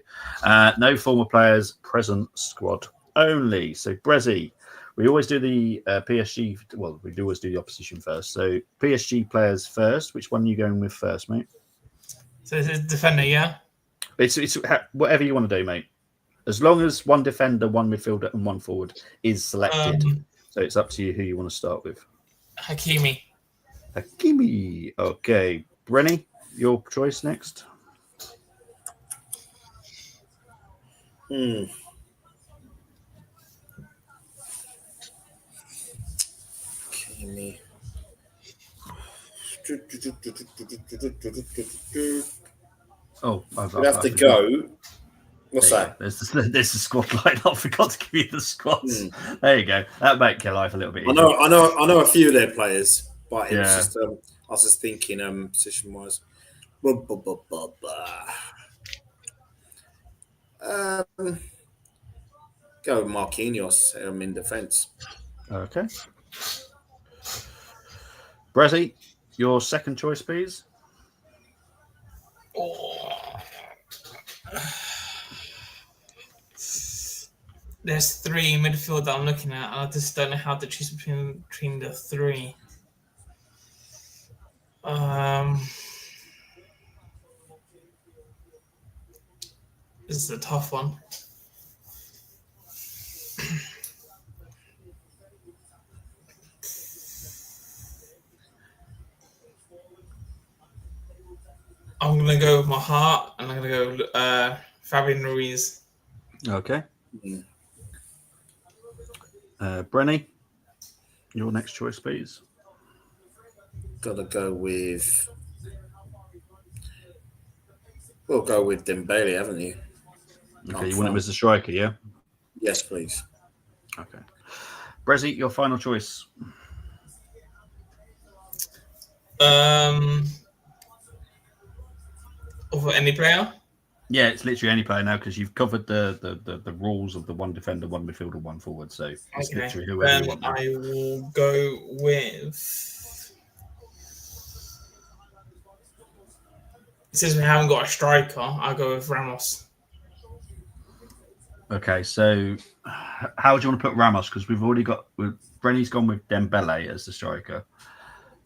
No former players, present squad only. So Brezzy, we always do the PSG. Well, we do always do the opposition first. So PSG players first. Which one are you going with first, mate? So this is defender, yeah? It's whatever you want to do, mate. As long as 1 defender, 1 midfielder, and 1 forward is selected. So it's up to you who you want to start with. Hakimi. Okay. Brenny, your choice next. Hakimi. I've have to go. What's that? There's the squad line. I forgot to give you the squads. There you go. That make your life a little bit easier. I know a few of their players, but it was just I was just thinking position wise. Go with Marquinhos in defence. Okay. Brezzy, your second choice, please. Oh. There's three midfield that I'm looking at, and I just don't know how to choose between the three. This is a tough one. I'm gonna go with my heart, and I'm gonna go Fabian Ruiz. Okay. Brenny, your next choice, please. Gotta go with. We'll go with Dembele, haven't you? Okay, you want him as a striker, yeah? Yes, please. Okay. Brezzy, your final choice. Over any player? Yeah, it's literally any player now because you've covered the rules of the one defender, one midfielder, one forward. So it's literally whoever you want. I will go with. Since we haven't got a striker, I'll go with Ramos. Okay, so how do you want to put Ramos? Because we've already got Brenny's gone with Dembele as the striker.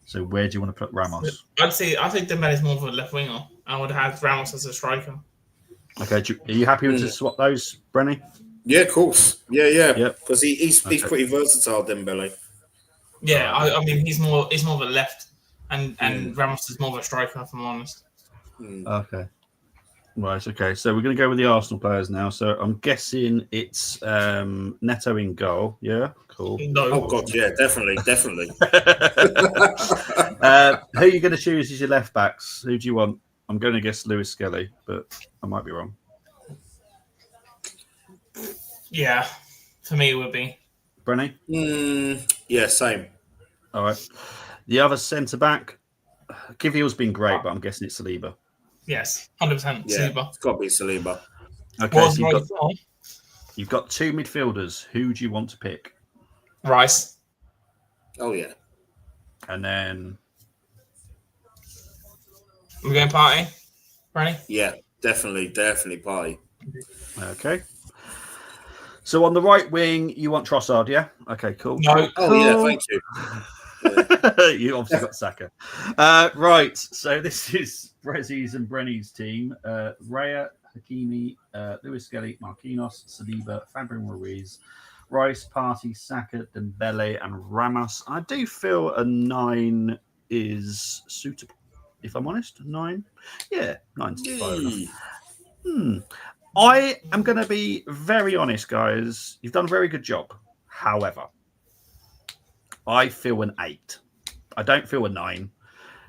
So where do you want to put Ramos? I think Dembele is more of a left winger. I would have Ramos as a striker. Okay, are you happy with to swap those, Brenny? Yeah, of course. Yeah. Yep. Because he's pretty versatile, Dembele. Yeah, I mean he's more of a left, and Ramos is more of a striker, if I'm honest. Okay. Right, okay. So we're going to go with the Arsenal players now. So I'm guessing it's Neto in goal. Yeah, cool. No. Oh, God, yeah, definitely. Who are you going to choose as your left backs? Who do you want? I'm going to guess Lewis Skelly, but I might be wrong. Yeah, for me it would be. Brenny? Yeah, same. All right. The other centre-back, Kivior's been great, but I'm guessing it's Saliba. Yes, 100%. Yeah, Saliba. it's got to be Saliba. Okay, so you've got two midfielders. Who do you want to pick? Rice. Oh, yeah. And then... We're going Party? Ready? Yeah, definitely Party. Okay. So on the right wing, you want Trossard, yeah? Okay, cool. No. Oh, yeah, thank you. You obviously got Saka. Right, so this is Brezzy's and Brenny's team. Raya, Hakimi, Lewis Skelly, Marquinhos, Saliba, Fabian Ruiz, Rice, Partey, Saka, Dembele, and Ramos. I do feel a 9 is suitable, if I'm honest. 9? Yeah, 9's fine. I am going to be very honest, guys. You've done a very good job. However, I feel an 8. I don't feel a 9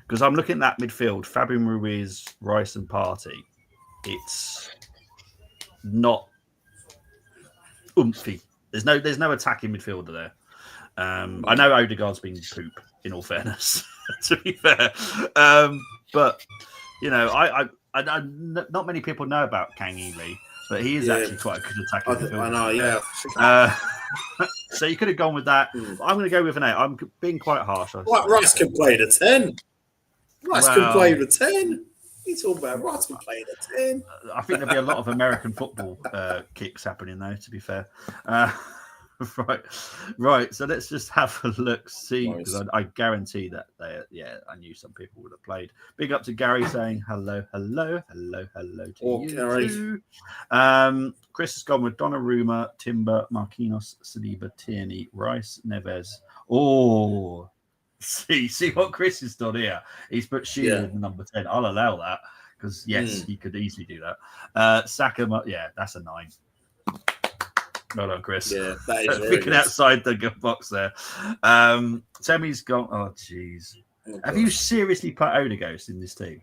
because I'm looking at that midfield: Fabian Ruiz, Rice, and Partey. It's not oomphy. There's no attacking midfielder there. I know Odegaard's been poop. In all fairness, to be fair, but you know, I not many people know about Kang Lee, but he is actually quite a good attacking midfielder. I know, yeah. So you could have gone with that. I'm going to go with an 8. I'm being quite harsh. Rice can play the 10. Rice can play the 10. You talking about Rice can play the 10. I think there'll be a lot of American football kicks happening, though, to be fair. Right. So let's just have a look, see, because I guarantee that I knew some people would have played. Big up to Gary saying hello to you Gary. too. Chris has gone with Donnarumma, Timber, Marquinhos, Saliba, Tierney, Rice, Neves. Oh, see what Chris has done here. He's put Sheila in number 10. I'll allow that because he could easily do that. Saka, that's a 9. Well done, Chris. Yeah, that is thinking outside the box there. Temmy's gone. Oh, jeez. Have you seriously put Odegaard in this team?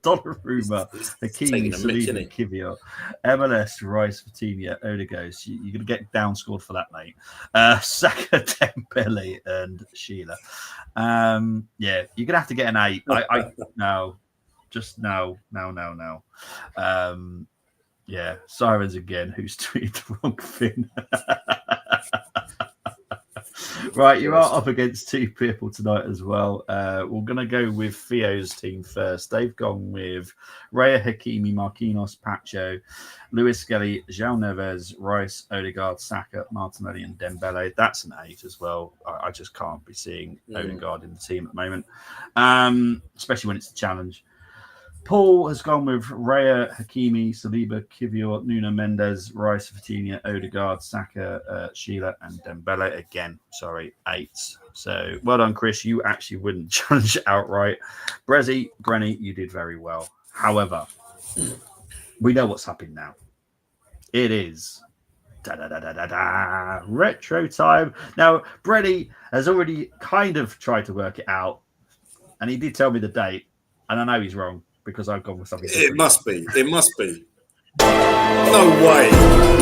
Donnarumma, Hakimi, Saliba, Kivior, MLS, Rice, Vitinha, Odegaard. You're going to get downscored for that, mate. Saka, Dembele, and Sheila. You're going to have to get an 8. No. Yeah, Sirens again, who's tweeted the wrong thing. Right, you are up against two people tonight as well. We're going to go with Theo's team first. They've gone with Raya, Hakimi, Marquinhos, Pacho, Luis Skelly, João Neves, Rice, Odegaard, Saka, Martinelli, and Dembele. That's an 8 as well. I just can't be seeing Odegaard in the team at the moment, especially when it's a challenge. Paul has gone with Raya, Hakimi, Saliba, Kivior, Nuno Mendes, Rice, Vitinha, Odegaard, Saka, Sheila, and Dembele. Again, sorry, 8s. So well done, Chris. You actually wouldn't challenge outright. Brezzy, Brenny, you did very well. However, we know what's happening now. It is retro time. Now, Brenny has already kind of tried to work it out, and he did tell me the date, and I know he's wrong. Because I've gone with something different. It must be. It must be. No way.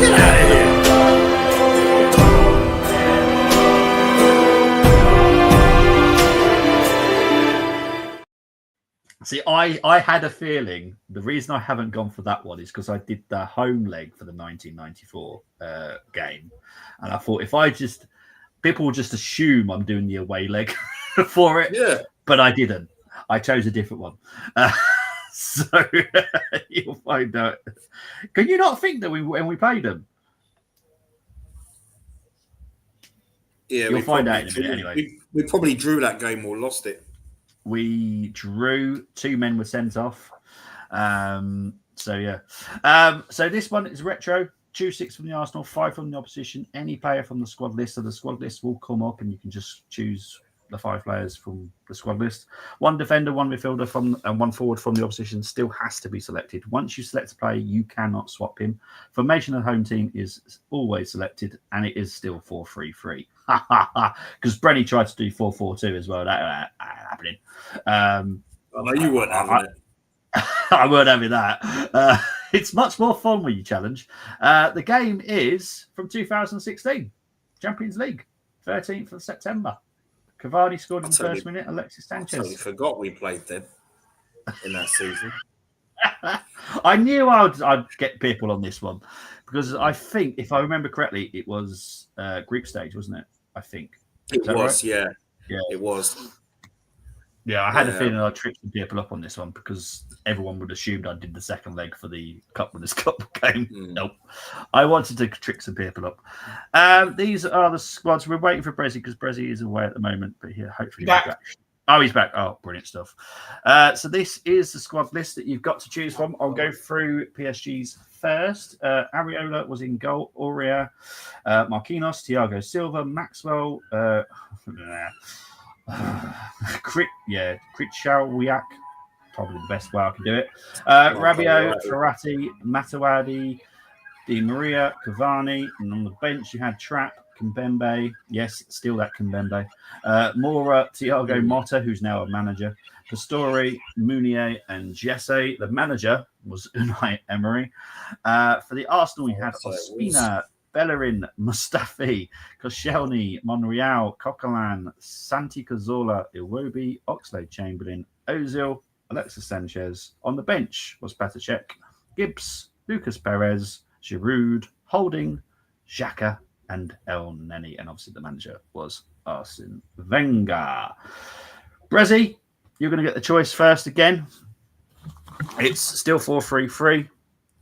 Get out of here. See, I had a feeling the reason I haven't gone for that one is because I did the home leg for the 1994 game. And I thought people will just assume I'm doing the away leg for it. Yeah. But I didn't. I chose a different one. So you'll find out. Can you not think that when we played them? Yeah, you'll find out in a minute anyway. We probably drew that game or lost it. We drew. 2 men were sent off. So yeah. So this one is retro. Choose 6 from the Arsenal, 5 from the opposition. Any player from the squad list. So the squad list will come up, and you can just choose the 5 players from the squad list. 1 defender, 1 midfielder and 1 forward from the opposition still has to be selected. Once you select a player, you cannot swap him. Formation of the home team is always selected, and it is still 4-3-3. Because Brenny tried to do 4-4-2 as well. That ain't happening. No, you weren't having it. I weren't having that. It's much more fun when you challenge. The game is from 2016, Champions League, 13th of September. Cavani scored in the first minute. Alexis Sanchez. I totally forgot we played them in that season. I knew I'd get people on this one because I think, if I remember correctly, it was group stage, wasn't it? I think it was. Right? Yeah, it was. Yeah, I had a feeling I'd trick some people up on this one because everyone would assume I did the second leg for the Cup Winners' Cup game. Nope. I wanted to trick some people up. These are the squads. We're waiting for Brezzy because Brezzy is away at the moment, but hopefully he's back. Oh, he's back. Oh, brilliant stuff. So this is the squad list that you've got to choose from. I'll go through PSG's first. Areola was in goal. Aurea, Marquinhos, Thiago Silva, Maxwell, Kritschalwiak, probably the best way I can do it. Rabiot, Ferrati, Matuidi, Di Maria, Cavani, and on the bench you had Trapp, Kimpembe, yes, still that Kimpembe, Mora, Thiago Motta, who's now a manager, Pastore, Mounier, and Jesse. The manager was Unai Emery. For the Arsenal, we had Ospina, Bellerin, Mustafi, Koscielny, Monreal, Coquelin, Santi Cazorla, Iwobi, Oxlade-Chamberlain, Ozil, Alexis Sanchez. On the bench was Petr Cech, Gibbs, Lucas Perez, Giroud, Holding, Xhaka, and El Neni. And obviously the manager was Arsene Wenger. Brezzy, you're going to get the choice first again. It's still 4-3-3.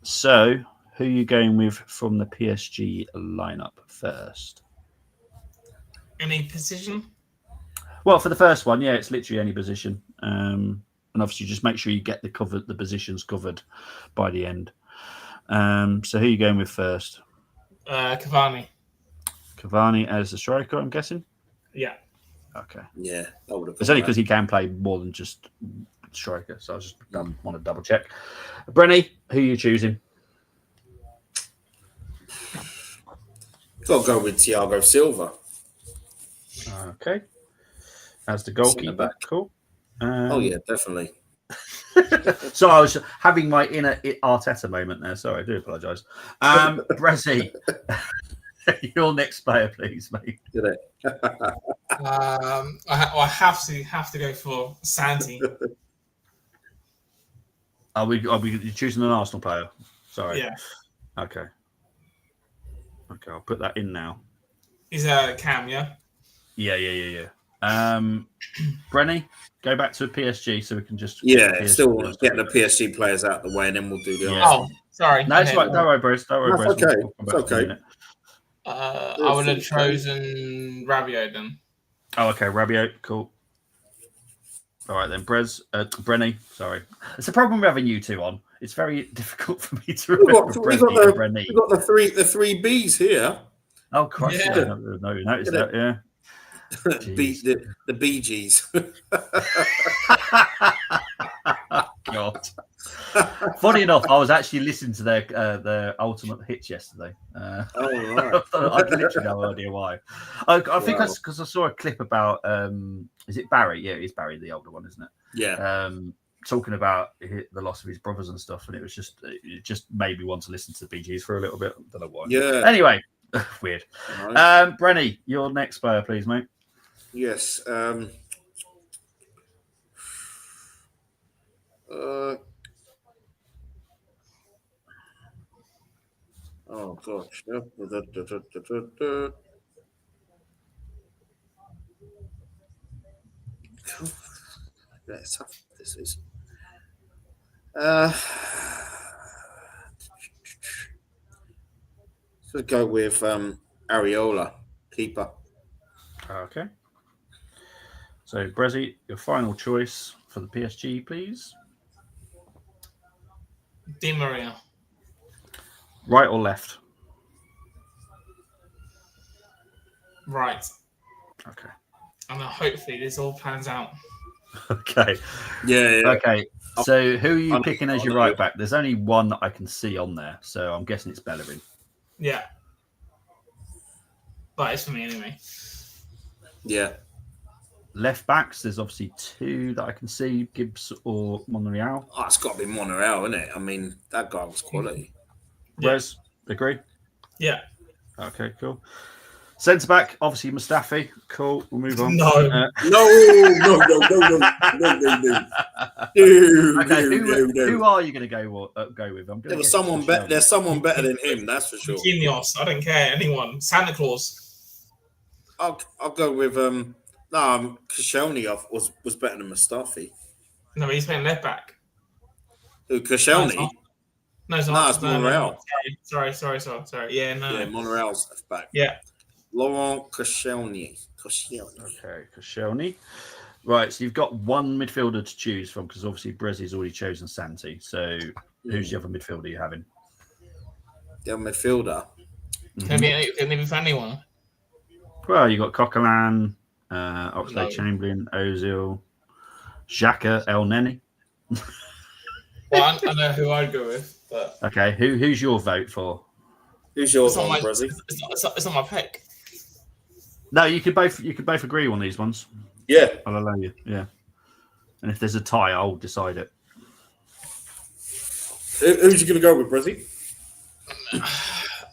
So who are you going with from the PSG lineup first? Any position? Well, for the first one, yeah, it's literally any position. And obviously just make sure you get the positions covered by the end. So who are you going with first? Cavani. Cavani as the striker, I'm guessing? Yeah. Okay. Yeah, that would have. It's only because he can play more than just striker, so I just want to double check. Brenny, who are you choosing? Got to go with Thiago Silva. Okay. As the goalkeeper. Cool. Oh, yeah, definitely. So I was having my inner Arteta moment there. Sorry, I do apologise. Brezzy, your next player, please, mate. Did it? I have to go for Santi. Are we choosing an Arsenal player? Sorry. Yeah. Okay. Okay, I'll put that in now. He's a Cam, yeah? Yeah. Brenny, go back to a PSG so we can just still get the PSG players out of the way, and then we'll do the Oh, sorry. No, it's right. Don't worry, Bruce. Don't worry, Bruce. Okay. We'll come back to it in a minute. I would have chosen Rabiot then. Oh, okay. Rabiot, cool. All right then, Brenny. Sorry, it's a problem with having you two on. It's very difficult for me to remember Brenny and Brenny. We've got the three Bs here. Oh, Christ! Yeah. No, you noticed that, yeah. The Bee Gees. God. Funny enough, I was actually listening to their ultimate hits yesterday. Right. I literally no idea why. I think that's because I saw a clip about is it Barry? Yeah, it's Barry, the older one, isn't it? Yeah. Talking about the loss of his brothers and stuff, and it just made me want to listen to the Bee Gees for a little bit. I don't know why. Yeah. Anyway, weird. Right. Brenny, your next player, please, mate. Yes. Oh gosh. That's tough. This is. So go with Areola, keeper. Okay. So, Brezzy, your final choice for the PSG, please. Di Maria. Right or left? Right. Okay. And hopefully this all plans out. Okay. Yeah. Okay. So, who are you picking as your right back? There's only one that I can see on there, so I'm guessing it's Bellerin. Yeah. But it's for me anyway. Yeah. Left backs, there's obviously two that I can see, Gibbs or Monreal. Oh, it's got to be Monreal, isn't it? I mean, that guy was quality. Wes, agree? Yeah. Okay, cool. Centre back, obviously Mustafi. Cool. We'll move on. No. No. Who are you going to go with? There's someone better than him. That's for sure. Genius. I don't care. Anyone. Santa Claus. I'll go with Koscielny was better than Mustafi. No, he's playing left back. Who, Koscielny? No, it's not. It's Monreal. Sorry. Yeah, no. Yeah, Monreal's left back. Yeah. Laurent Koscielny. Okay, Koscielny. Right, so you've got one midfielder to choose from because obviously Brezzy's already chosen Santi. So who's the other midfielder you're having? The other midfielder? Can it be for anyone? Well, you got Coquelin, Oxlade-Chamberlain, Ozil, Xhaka, El Neni. Well, I know who I'd go with. But... Okay, who's your vote for? Who's yours on, Brizzy? It's not my pick. No, you could both agree on these ones. Yeah, I'll allow you. Yeah, and if there's a tie, I'll decide it. Who's you going to go with, Brizzy?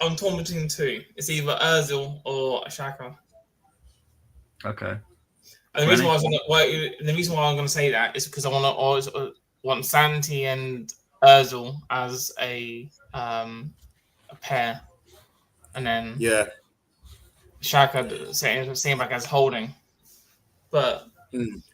I'm torn between two. It's either Ozil or Xhaka. Okay. And the reason why I'm going to say that is because I want Santi and Ozil as a pair, and then Xhaka sitting back as holding. But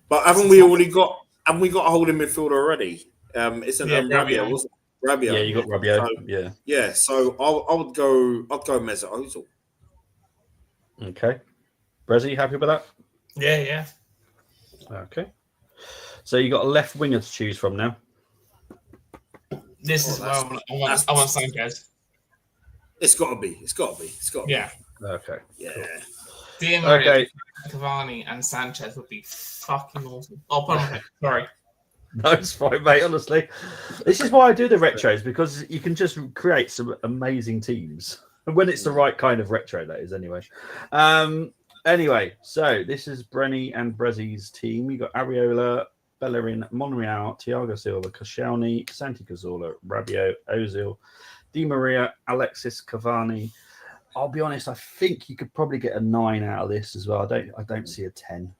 haven't we got a holding midfielder already? Isn't Rabiot? Was Rabiot? Yeah, you got Rabiot. Yeah. So I'd go Mesut Ozil. Okay. Brezzy, happy with that? Yeah. Okay. So you got a left winger to choose from now. This is why I want Sanchez. It's got to be. Yeah. Okay. Yeah. Cool. Okay. Cavani and Sanchez would be fucking awesome. Oh, pardon me. Sorry. No, it's fine, mate. Honestly, this is why I do the retros, because you can just create some amazing teams when it's the right kind of retro. That is, anyway. Anyway, so this is Brenny and Brezzy's team. You got Areola, Bellerin, Monreal, Thiago Silva, Koscielny, Santi Cazorla, Rabiot, Ozil, Di Maria, Alexis, Cavani. I'll be honest, I think you could probably get a 9 out of this as well. I don't see a 10.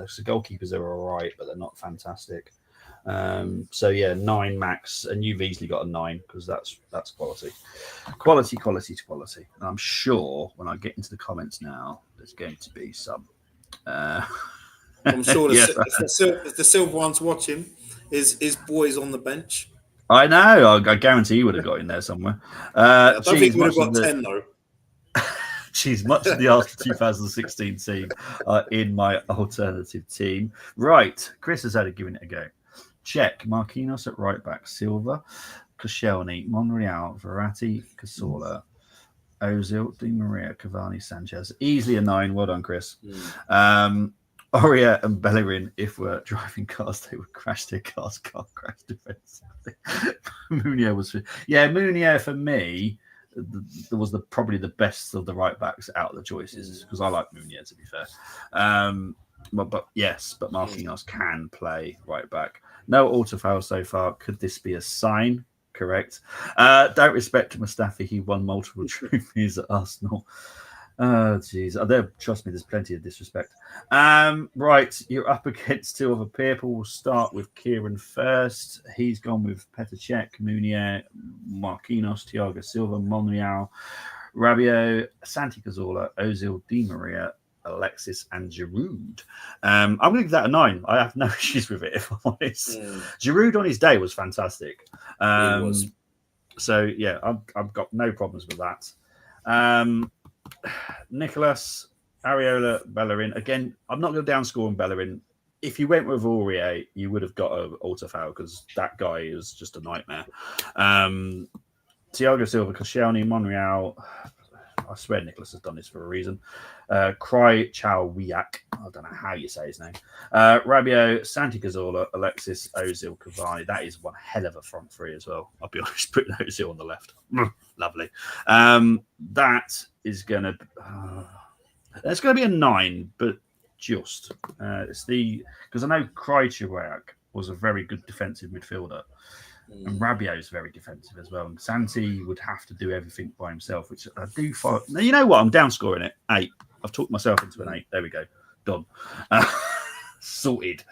So goalkeepers are all right, but they're not fantastic. So yeah, 9 max, and you've easily got a 9 because that's quality. And I'm sure when I get into the comments now, there's going to be some. I'm sure Yes. if the silver one's watching, his boys on the bench. I know. I guarantee you would have got in there somewhere. I don't think he would have got 10 though. She's much of the Arsenal 2016 team in my alternative team. Right, Chris has had to give it a go. Check. Marquinhos at right back. Silva, Koscielny, Monreal, Verratti, Cazorla, Ozil, Di Maria, Cavani, Sanchez. Easily a 9. Well done, Chris. Aurier and Bellerin, if we're driving cars, they would crash their cars. Car crash defensively. Munier for me was probably the best of the right backs out of the choices because I like Munier, to be fair. But Marquinhos can play right back. No auto foul so far. Could this be a sign? Correct. Don't respect Mustafi. He won multiple trophies at Arsenal. Oh, jeez. Trust me, there's plenty of disrespect. Right, you're up against 2 other people. We'll start with Kieran first. He's gone with Petr Cech, Munier, Marquinhos, Thiago Silva, Monreal, Rabiot, Santi Cazorla, Ozil, Di Maria, Alexis, and Giroud. I'm going to give that a 9. I have no issues with it, if I'm honest. Giroud on his day was fantastic. So, yeah, I've got no problems with that. Nicholas, Areola, Bellerin. Again, I'm not going to downscore on Bellerin. If you went with Aurier, you would have got an auto foul because that guy is just a nightmare. Thiago Silva, Koscielny, Monreal. I swear Nicholas has done this for a reason. Cry Chow Wiak. I don't know how you say his name. Rabiot, Santi Cazorla, Alexis, Ozil, Cavani. That is one hell of a front three as well. I'll be honest, putting Ozil on the left. Lovely. That is going to... That's going to be a 9, but just. It's because I know Cry Chow Wiak was a very good defensive midfielder. And Rabiot is very defensive as well. And Santi would have to do everything by himself, which I do find. Now, you know what? I'm downscoring it. 8. I've talked myself into an 8. There we go. Done. Sorted.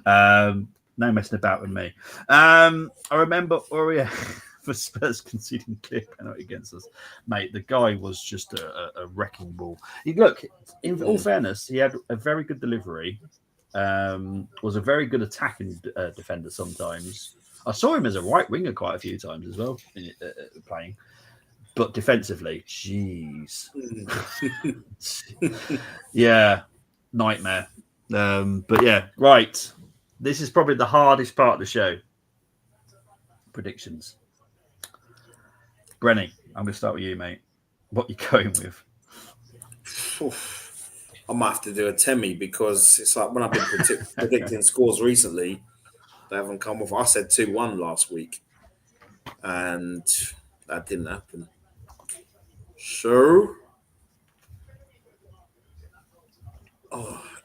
No messing about with me. I remember Aurier for Spurs conceding clear penalty against us. Mate, the guy was just a wrecking ball. Look, in all fairness, he had a very good delivery. Was a very good attacking defender sometimes. I saw him as a right winger quite a few times as well, playing. But defensively, jeez. Yeah, nightmare. But yeah, right. This is probably the hardest part of the show. Predictions. Brenny, I'm going to start with you, mate. What are you going with? I might have to do a Temi because it's like when I've been predicting scores recently, they haven't come off. I said 2-1 last week, and that didn't happen. So,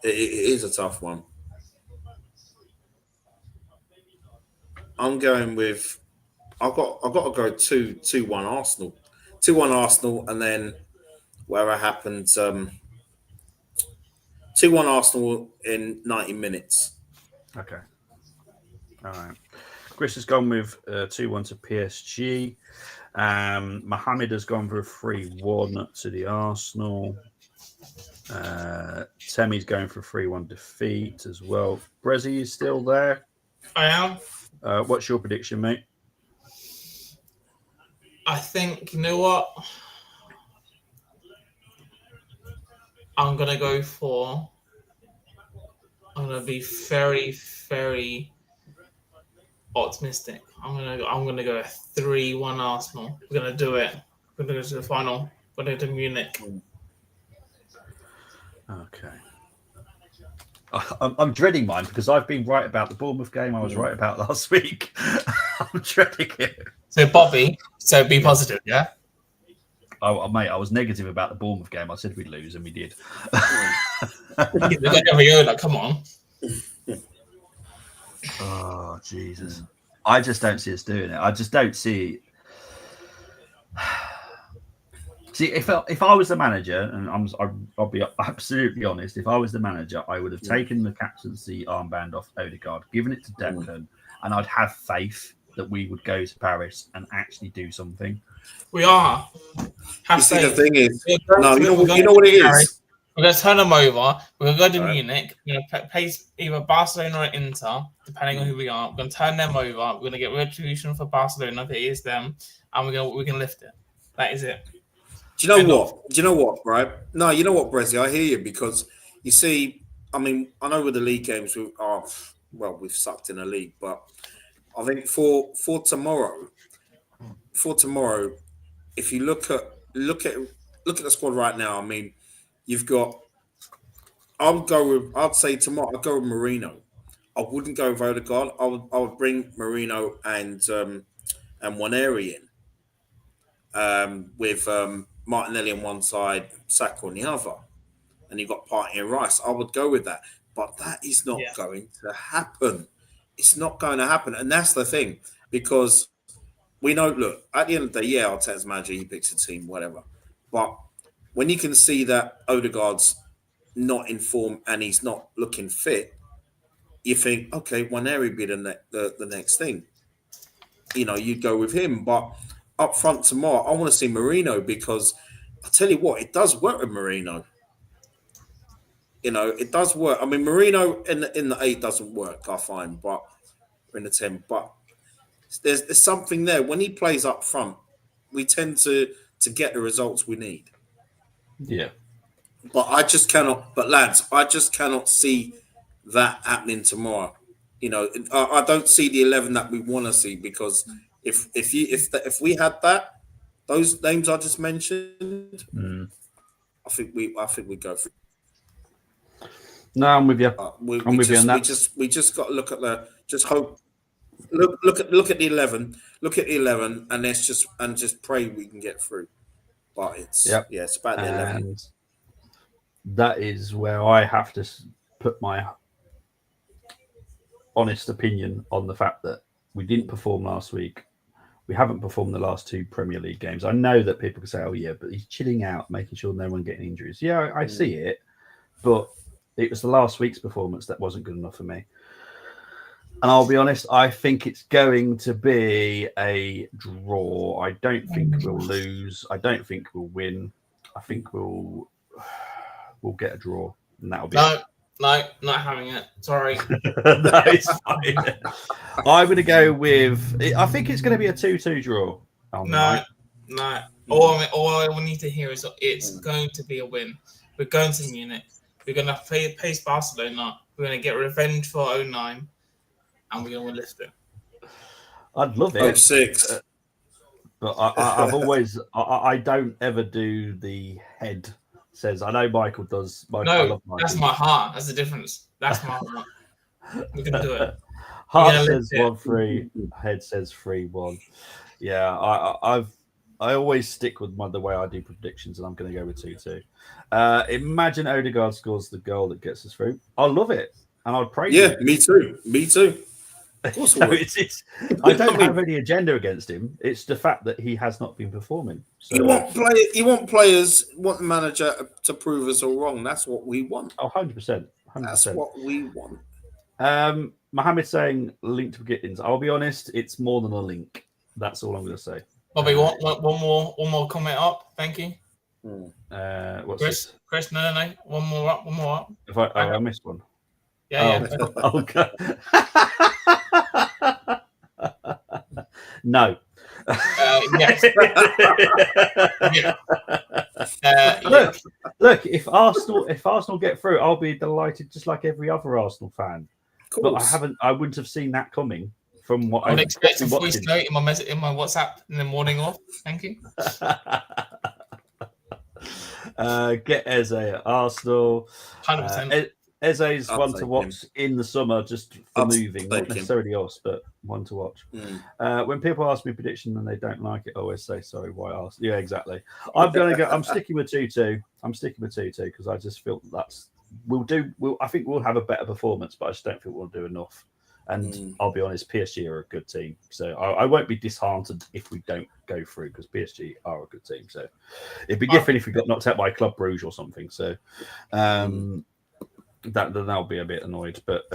it is a tough one. I'm going with. I've got to go 2-1 Arsenal, 2-1 Arsenal, and then whatever happens, 2-1 Arsenal in 90 minutes. Okay. All right. Chris has gone with 2-1 to PSG. Mohammed has gone for a 3-1 to the Arsenal. Temi's going for a 3-1 defeat as well. Brezzy is still there. I am. What's your prediction, mate? I think, you know what? I'm going to go for... I'm going to be very, very optimistic. I'm gonna go 3-1 Arsenal. We're gonna do it. We're gonna go to the final. We're gonna go to Munich. Okay. I'm dreading mine because I've been right about the Bournemouth game. I was right about last week. I'm dreading it. So Bobby, be positive, yeah. Oh, mate, I was negative about the Bournemouth game. I said we'd lose, and we did. Come on. Oh, Jesus. I just don't see us doing it. I just don't see... See, if I was the manager, and I'll be absolutely honest, if I was the manager, I would have taken the captaincy armband off Odegaard, given it to Declan, and I'd have faith that we would go to Paris and actually do something. We are. You see, the thing is, no, you know what it is. We're going to turn them over. We're going to go to Munich. We're going to play either Barcelona or Inter, depending on who we are. We're going to turn them over. We're going to get retribution for Barcelona if it is them, and we're going to lift it. That is it. Do you know what, right? No, you know what, Brezzy, I hear you, because you see, I mean, I know with the league games we've sucked in a league, but I think for tomorrow, if you look at the squad right now, I mean, you've got. I'd say tomorrow I'd go with Merino. I wouldn't go with Odegaard. I would bring Merino and Nwaneri in, with Martinelli on one side, Saka on the other, and you've got Partey and Rice. I would go with that, but that is not going to happen. It's not going to happen, and that's the thing, because we know. Look, at the end of the day, Arteta's manager, he picks a team, whatever. But when you can see that Odegaard's not in form and he's not looking fit, you think, okay, Nwaneri be the next thing. You know, you'd go with him. But up front tomorrow, I want to see Merino, because I tell you what, it does work with Merino. You know, it does work. I mean, Merino in the 8 doesn't work, I find, but in the 10. But there's something there. When he plays up front, we tend to get the results we need. Yeah. But I just cannot. But lads, I just cannot see that happening tomorrow. You know, I don't see the 11 that we want to see, because if we had that, those names I just mentioned, I think we'd go for. No, I'm with you. I'm with you on that. We just got to look at just hope. Look at the 11. Look at the 11, and let's just pray we can get through. But it's it's about the 11. And that is where I have to put my honest opinion on the fact that we didn't perform last week. We haven't performed the last 2 Premier League games. I know that people can say, "Oh yeah," but he's chilling out, making sure no one getting injuries. Yeah, I see it, but it was the last week's performance that wasn't good enough for me. And I'll be honest, I think it's going to be a draw. I don't think we'll lose. I don't think we'll win. I think we'll get a draw, and that'll be No, not having it. Sorry. No, it's fine. I'm going to go with. I think it's going to be a 2-2 draw. No. All I need to hear is it's going to be a win. We're going to Munich. We're going to pace Barcelona. We're going to get revenge for 09, and we're going to lift it. I'd love it. 06. But I've always. I don't ever do the head. Says I know Michael does. I love Michael. That's my heart. That's the difference. That's my heart. We can do it. Heart says 1-3. Head says 3-1. Yeah, I always stick with the way I do predictions, and I'm going to go with 2-2. Imagine Odegaard scores the goal that gets us through. I love it, and I'd praise it. Me too. Of course no, I don't have any agenda against him. It's the fact that he has not been performing. So, you want players, want the manager to prove us all wrong. That's what we want. Oh, 100%. That's what we want. Mohammed saying linked to Gittins. I'll be honest, it's more than a link. That's all I'm going to say. Bobby, one more comment up. Thank you. What's Chris? this? Chris, no. One more up. If I missed one. Yeah. Okay. No. Yes. Look. If Arsenal get through, I'll be delighted, just like every other Arsenal fan. But I wouldn't have seen that coming from what I'm expecting a voice note in my WhatsApp in the morning off. Thank you. Get Eze at Arsenal. 100%. Eze's one to watch in the summer, just for moving, not necessarily us, but one to watch. When people ask me prediction and they don't like it, I always say, sorry, why ask? Yeah, exactly. I'm sticking with 2-2. I'm sticking with 2-2 because I just feel I think we'll have a better performance, but I just don't think we'll do enough. And I'll be honest, PSG are a good team. So I won't be disheartened if we don't go through, because PSG are a good team. So it'd be different if we got knocked out by Club Brugge or something. So that'll be a bit annoyed, but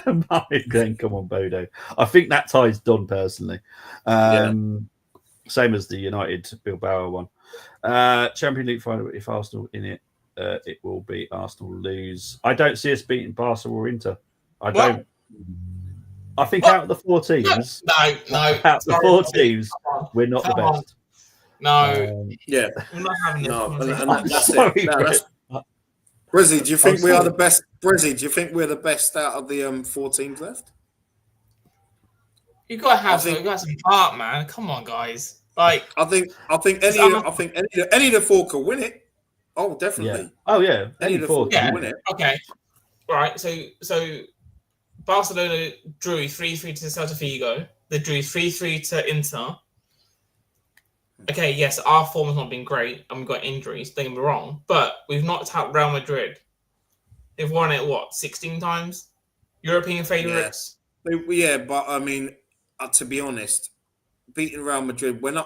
Then come on, Bodo. I think that tie's done personally. Same as the United Bilbao one. Champions League final. If Arsenal in it, it will be Arsenal lose. I don't see us beating Barcelona or Inter. I don't. I think out of the 4 teams, out of the 4 teams, we're not the best. No, we're not having that's it. Brizzy, do you think we are the best? Brizzy, do you think we're the best out of the 4 teams left? You gotta have some heart, man. Come on, guys. Like, I think any of the 4 could win it. Oh, definitely. Yeah. Oh yeah, any of the 4 can win it. Okay, right. So Barcelona drew 3-3 to Celta Vigo. They drew 3-3 to Inter. Okay, yes, our form has not been great, and we've got injuries. Don't get me wrong, but we've knocked out Real Madrid. They've won it 16 times. European favourites. Yeah, but I mean, to be honest, beating Real Madrid when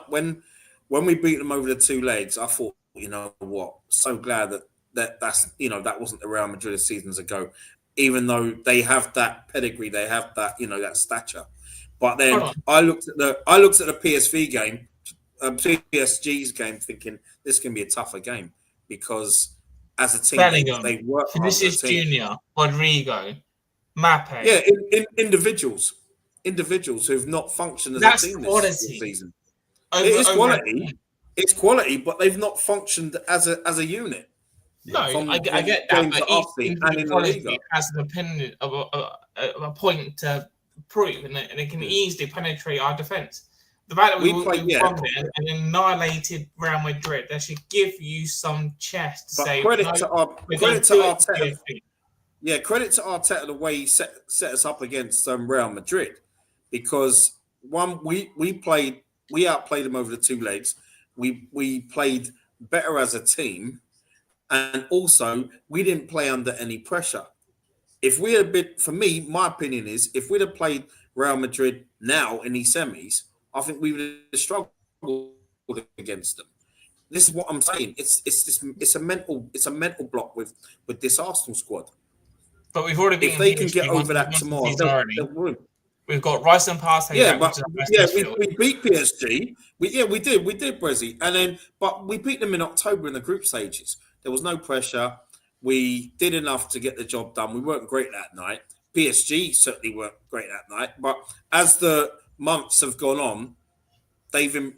we beat them over the 2 legs, I thought, you know what, so glad that's that wasn't the Real Madrid of seasons ago. Even though they have that pedigree, they have that that stature. But then I looked at the PSV game. PSG's game, thinking this can be a tougher game because as a team they work. Vinicius Junior, Rodrigo, Mape. Yeah, individuals who've not functioned as a team this season. It is quality. It's quality, but they've not functioned as a unit. No, I get that. But each individuality has an opinion of a point to prove, and it can easily penetrate our defense. The fact that we won there and annihilated Real Madrid, that should give you some chest to say. Credit to Arteta. Yeah, credit to Arteta the way he set us up against Real Madrid, because we outplayed them over the 2 legs. We played better as a team, and also we didn't play under any pressure. If we had been, for me, my opinion is, if we'd have played Real Madrid now in these semis, I think we would have struggled against them. This is what I'm saying. It's a mental block with this Arsenal squad. But we've already been. If they can get over that tomorrow, they'll win. We've got Rice and Partey. We beat PSG. We did, Brizzy, but we beat them in October in the group stages. There was no pressure. We did enough to get the job done. We weren't great that night. PSG certainly weren't great that night. But as the months have gone on, they've been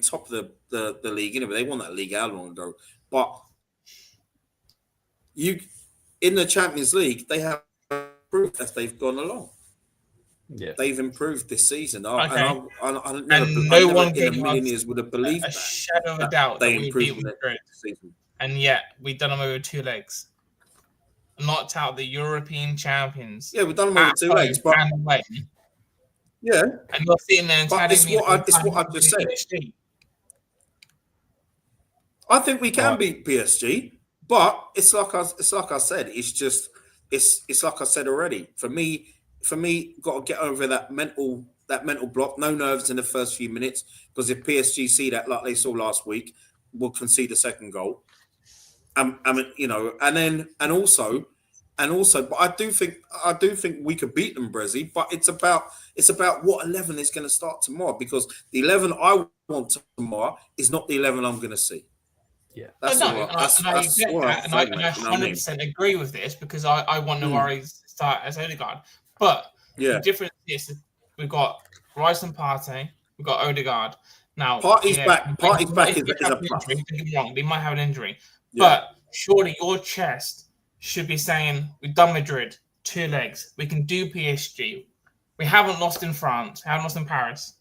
top of the league anyway. They won that league how long ago? But in the Champions League, they have improved as they've gone along. Yeah, they've improved this season. Okay. I never one in a million years would have believed a shadow of a doubt they that we improved beat Madrid, this season. And yet we've done them over 2 legs. Knocked out the European champions. Yeah, we've done them over 2 legs, but yeah, and you're sitting there and telling me it's what I've just said. PSG. I think we can beat PSG, but it's like I said. It's like I said already. For me, got to get over that mental block. No nerves in the first few minutes, because if PSG see that like they saw last week, we'll concede a second goal. And also, but I do think we could beat them, Brizzy. But it's about what 11 is going to start tomorrow, because the 11 I want tomorrow is not the 11 I'm going to see. Yeah, I 100% agree with this, because I want Nawari to start as Odegaard. But the difference is we've got Rice and Partey, we've got Odegaard. Now Partey's back. Partey's back is a plus. They might have an injury, but surely your chest should be saying, we've done Madrid, 2 legs. We can do PSG. We haven't lost in France. We haven't lost in Paris.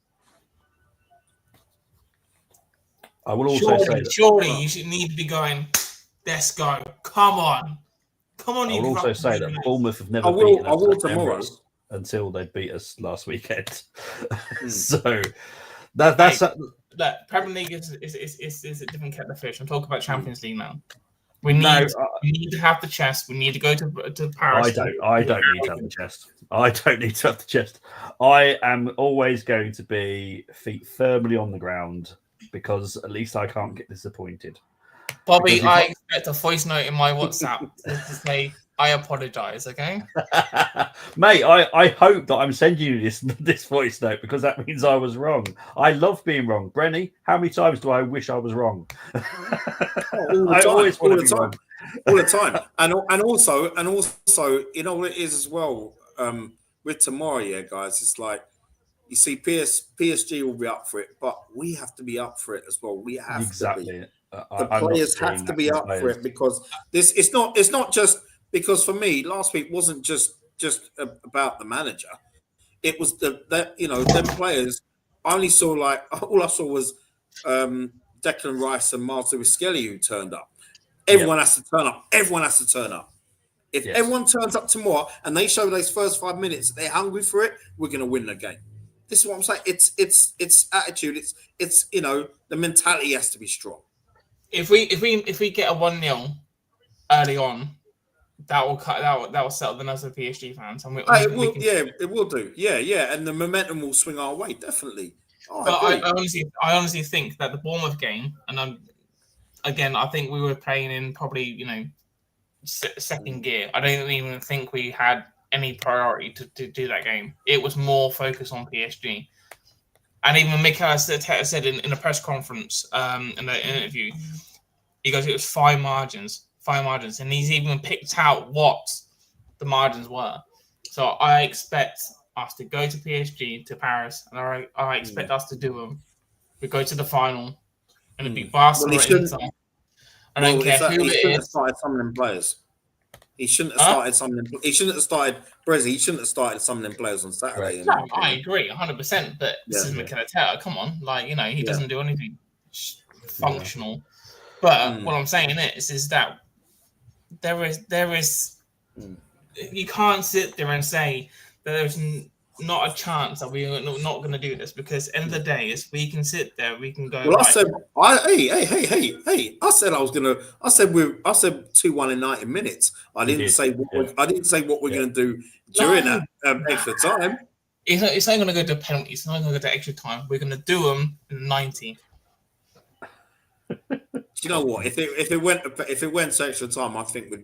I will also say that, surely you should need to be going, let's go. Come on. I will also say that Bournemouth have never beaten us until they beat us last weekend. So that's look, Premier League is a different kettle of fish. I'm talking about Champions League now. We need to have the chest. We need to go to Paris. I don't need to have the chest. I don't need to have the chest. I am always going to be feet firmly on the ground, because at least I can't get disappointed. Bobby, I expect a voice note in my WhatsApp to say, I apologize, okay? Mate, I hope that I'm sending you this voice note because that means I was wrong. I love being wrong. Brenny, how many times do I wish I was wrong? All the I time, always all want the to be time, wrong. all the time. And also, you know what it is as well. With tomorrow, yeah, guys, it's like you see, PSG will be up for it, but we have to be up for it as well. We have to be. Exactly. The I'm not players seeing have to that be from up for players. it because it's not just because for me last week wasn't just about the manager. It was that you know them players. I only saw like all I saw was Declan Rice and Miles Lewis-Skelly who turned up. Everyone has to turn up. Everyone has to turn up. If everyone turns up tomorrow and they show those first 5 minutes they're hungry for it, we're going to win the game. This is what I'm saying. It's attitude. It's you know the mentality has to be strong. If we get a 1-0 early on, that will settle the nerves of PSG fans, and it will do. Yeah, and the momentum will swing our way definitely. I honestly think that the Bournemouth game, and I think we were playing in probably second gear. I don't even think we had any priority to do that game. It was more focused on PSG. And even Mikel Arteta said in a press conference, in the interview, he goes, it was fine margins. And he's even picked out what the margins were. So I expect us to go to PSG, to Paris, and I expect us to do them. We go to the final, and it'll be Barcelona. I don't care who he it shouldn't have is. started some of them players. He shouldn't have started some of them. He shouldn't have started Brezzy. He shouldn't have started some of them players on Saturday. No, I agree 100%. But this is Mikel Arteta. Come on, he doesn't do anything functional. But what I'm saying is that there is you can't sit there and say that there's not a chance that we're not going to do this, because end of the day is we can sit there, we can go. Well, I said, I said I was gonna. I said 2-1 in 90 minutes. I didn't say what we're gonna do during that extra time. It's not going to go to penalties. It's not going to go to extra time. We're going to do them in 90. Do you know what? If it went to extra time, I think we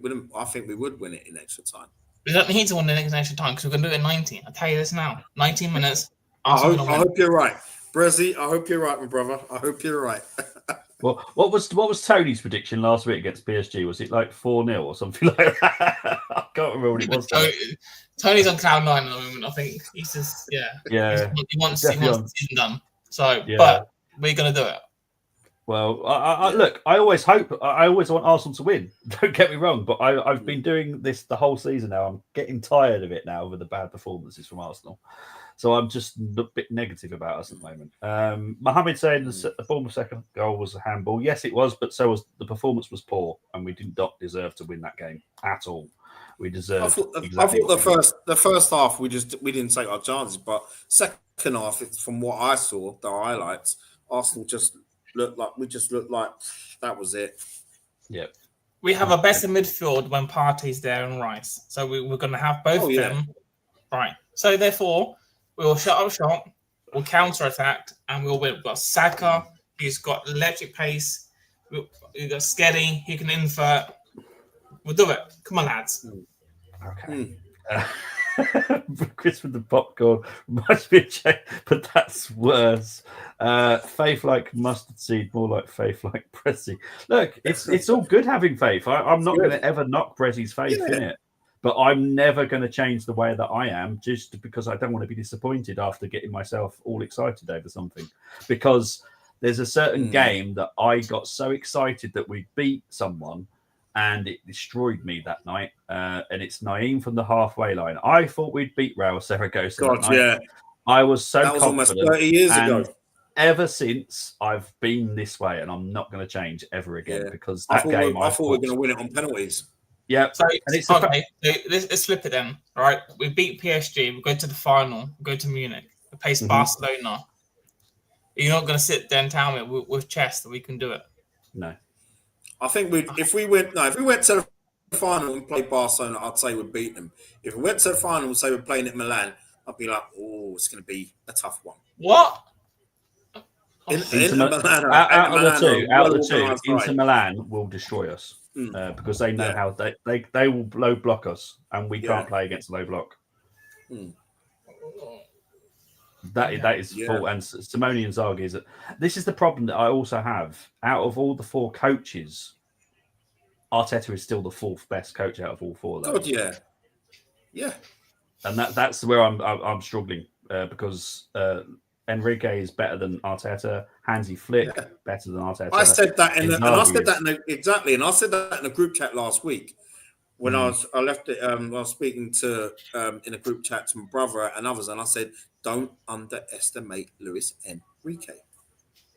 would win it in extra time. We don't need to win the next extra time because we're going to do it in 90. I'll tell you this now. 19 minutes. I hope you're right. Brezzy, I hope you're right, my brother. I hope you're right. Well, what was Tony's prediction last week against PSG? Was it like 4-0 or something like that? I can't remember what it was. Tony's on cloud 9 at the moment. I think he's just He wants the season done. So, but we're going to do it. Well, I always want Arsenal to win. Don't get me wrong, but I've been doing this the whole season now. I'm getting tired of it now with the bad performances from Arsenal. So I'm just a bit negative about us at the moment. Mohamed saying the Bournemouth second goal was a handball. Yes, it was, but so was the performance was poor, and we did not deserve to win that game at all. We deserved. I thought the first half we didn't take our chances, but second half, from what I saw, the highlights, Arsenal just looked like that was it. Yeah. We have a better midfield when Partey's there and Rice. So we're going to have both of them. Right. So therefore, we will shut up shop, we'll counter-attack, and we'll win. We've got Saka, he's got electric pace. We've got Skelly, he can invert. We'll do it. Come on, lads. Okay. Chris with the popcorn reminds me of Jay, but that's worse. Faith like mustard seed, more like faith like Prezi. Look, it's all good having faith. I'm not going to ever knock Prezi's faith in it, but I'm never going to change the way that I am just because I don't want to be disappointed after getting myself all excited over something. Because there's a certain game that I got so excited that we beat someone, and it destroyed me that night. And it's Naeem from the halfway line. I thought we'd beat Real Zaragoza. I was so confident. That was almost 30 years ago. Ever since, I've been this way, and I'm not going to change ever again because that game. I thought we were going to win it on penalties. Yeah. So let's flip it then. All right, we beat PSG. We go to the final. We go to Munich. We face Barcelona. You're not going to sit there and tell me with chest that we can do it. No. I think if we went to the final and played Barcelona, I'd say we'd beat them. If we went to the final and say we're playing at Milan, I'd be like, oh, it's going to be a tough one. What? Out of the two, Inter Milan will destroy us. because they know how they will low block us, and we can't play against low block. That is full. And Simone Inzaghi is. This is the problem that I also have. Out of all the 4 coaches, Arteta is still the 4th best coach out of all 4 of those. God, yeah. And that's where I'm struggling because Enrique is better than Arteta. Hansi Flick better than Arteta. I said that in a group chat last week when I left it. I was speaking to in a group chat to my brother and others, and I said, "Don't underestimate Luis Enrique.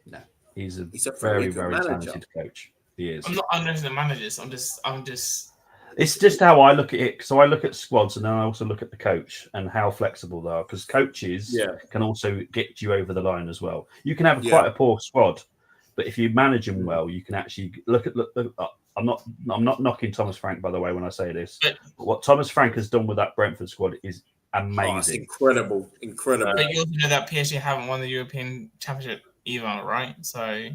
No, he's a very, very talented coach. He is. I'm not underestimating managers. I'm just. It's just how I look at it. So I look at squads, and then I also look at the coach and how flexible they are. Because coaches can also get you over the line as well. You can have quite a poor squad, but if you manage them well, you can actually look. I'm not knocking Thomas Frank, by the way, when I say this. But what Thomas Frank has done with that Brentford squad is amazing. Oh, it's incredible. But you also know that PSG haven't won the European Championship either, right? So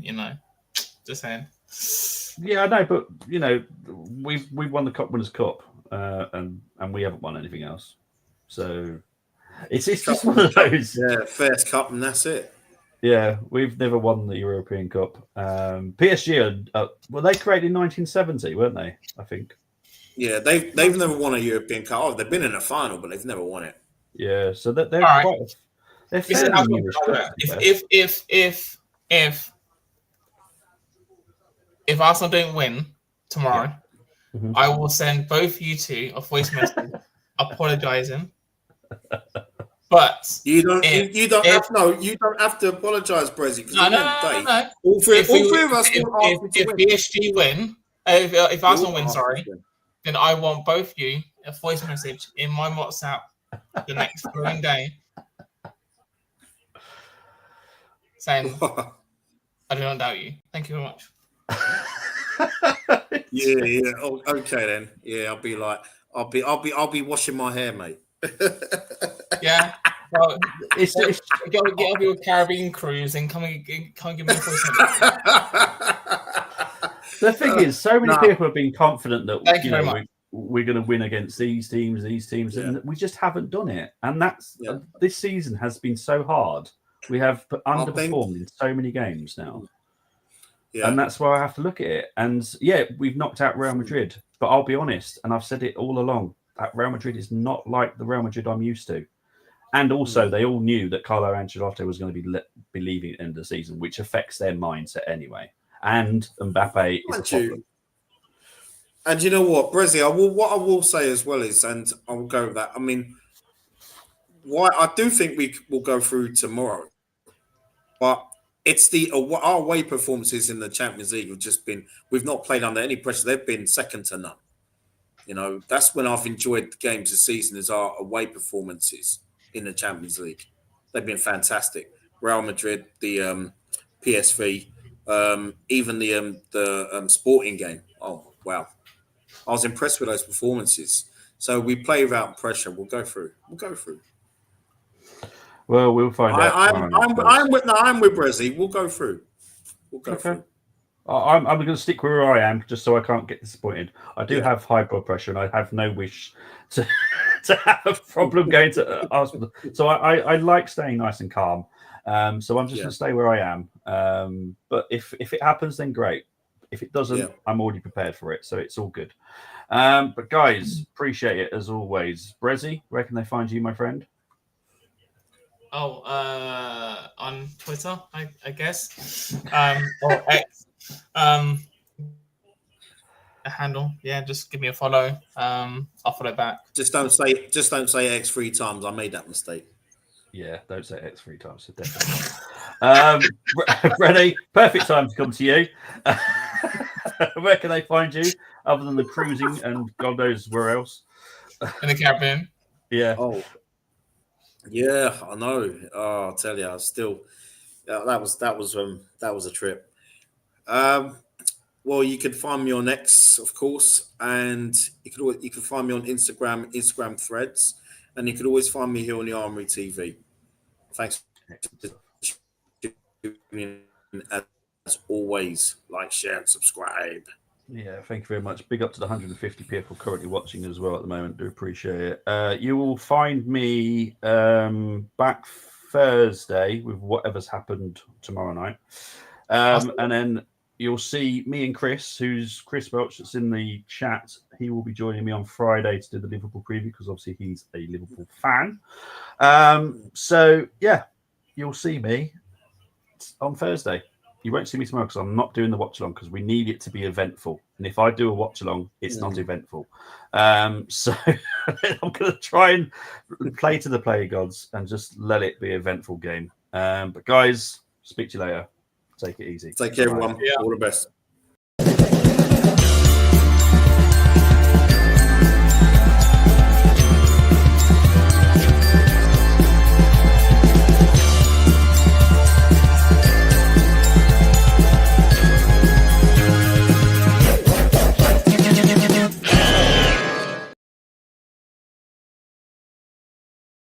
just saying. Yeah, I know, but we've won the Cup Winners' Cup, and we haven't won anything else. So it's just one of those. Yeah, first cup, and that's it. Yeah, we've never won the European Cup. PSG, well, they created in 1970, weren't they? I think. Yeah, they've never won a European Cup. Oh, they've been in a final, but they've never won it. Yeah, so they're quite. They're fairly new. If Arsenal don't win tomorrow, I will send both you two a voice message apologising. But you don't have to apologise, Brezzy. No. All three of us. If PSG win, if Arsenal win, then I want both you a voice message in my WhatsApp the next following day saying, "I do not doubt you. Thank you very much." Yeah. Oh, okay then. Yeah, I'll be washing my hair, mate. Yeah. Well, get off your Caribbean cruise and come and give me a voice message. The thing is, so many people have been confident that we're going to win against these teams, and we just haven't done it. And this season has been so hard. We have underperformed in so many games now. Yeah. And that's why I have to look at it. And we've knocked out Real Madrid. But I'll be honest, and I've said it all along, that Real Madrid is not like the Real Madrid I'm used to. And also, they all knew that Carlo Ancelotti was going to be leaving at the end of the season, which affects their mindset anyway. And Mbappe is a problem. And you know what, Brezzy, what I will say as well is, and I will go with that. I mean, I do think we will go through tomorrow. But it's our away performances in the Champions League have just been, we've not played under any pressure. They've been second to none. That's when I've enjoyed the games this season, is our away performances in the Champions League. They've been fantastic. Real Madrid, the PSV, even the Sporting game. Oh, wow. I was impressed with those performances. So we play without pressure. We'll go through. Well, we'll find out. I'm with Brezzy. We'll go through. Through. I'm going to stick where I am just so I can't get disappointed. I do have high blood pressure, and I have no wish to have a problem going to hospital. So I like staying nice and calm. So I'm just going to stay where I am. But if it happens, then great. If it doesn't, I'm already prepared for it. So it's all good. But guys, appreciate it as always. Brezzy, where can they find you, my friend? Oh, on Twitter, I guess. Or X. A handle. Yeah, just give me a follow. I'll follow back. Just don't say X 3 times. I made that mistake. Yeah, don't say X 3 times. So definitely. Rennie, perfect time to come to you. Where can they find you other than the cruising and God knows where else? In the Caribbean. Yeah. Oh. Yeah, I know. Oh, I'll tell you, I still that was a trip. Well, you can find me on X, of course, and you can find me on Instagram Threads, and you can always find me here on the Armory TV. Thanks for tuning in, as always. Like, share, and subscribe. Yeah, thank you very much. Big up to the 150 people currently watching as well at the moment. Do appreciate it. You will find me back Thursday with whatever's happened tomorrow night. And then you'll see me and Chris, who's Chris Welch, that's in the chat. He will be joining me on Friday to do the Liverpool preview because obviously he's a Liverpool fan. So, yeah, you'll see me on Thursday. You won't see me tomorrow because I'm not doing the watch along because we need it to be eventful. And if I do a watch along, it's not eventful. So I'm going to try and play to the player gods and just let it be an eventful game. But guys, speak to you later. Take it easy. Take care, everyone. All the best.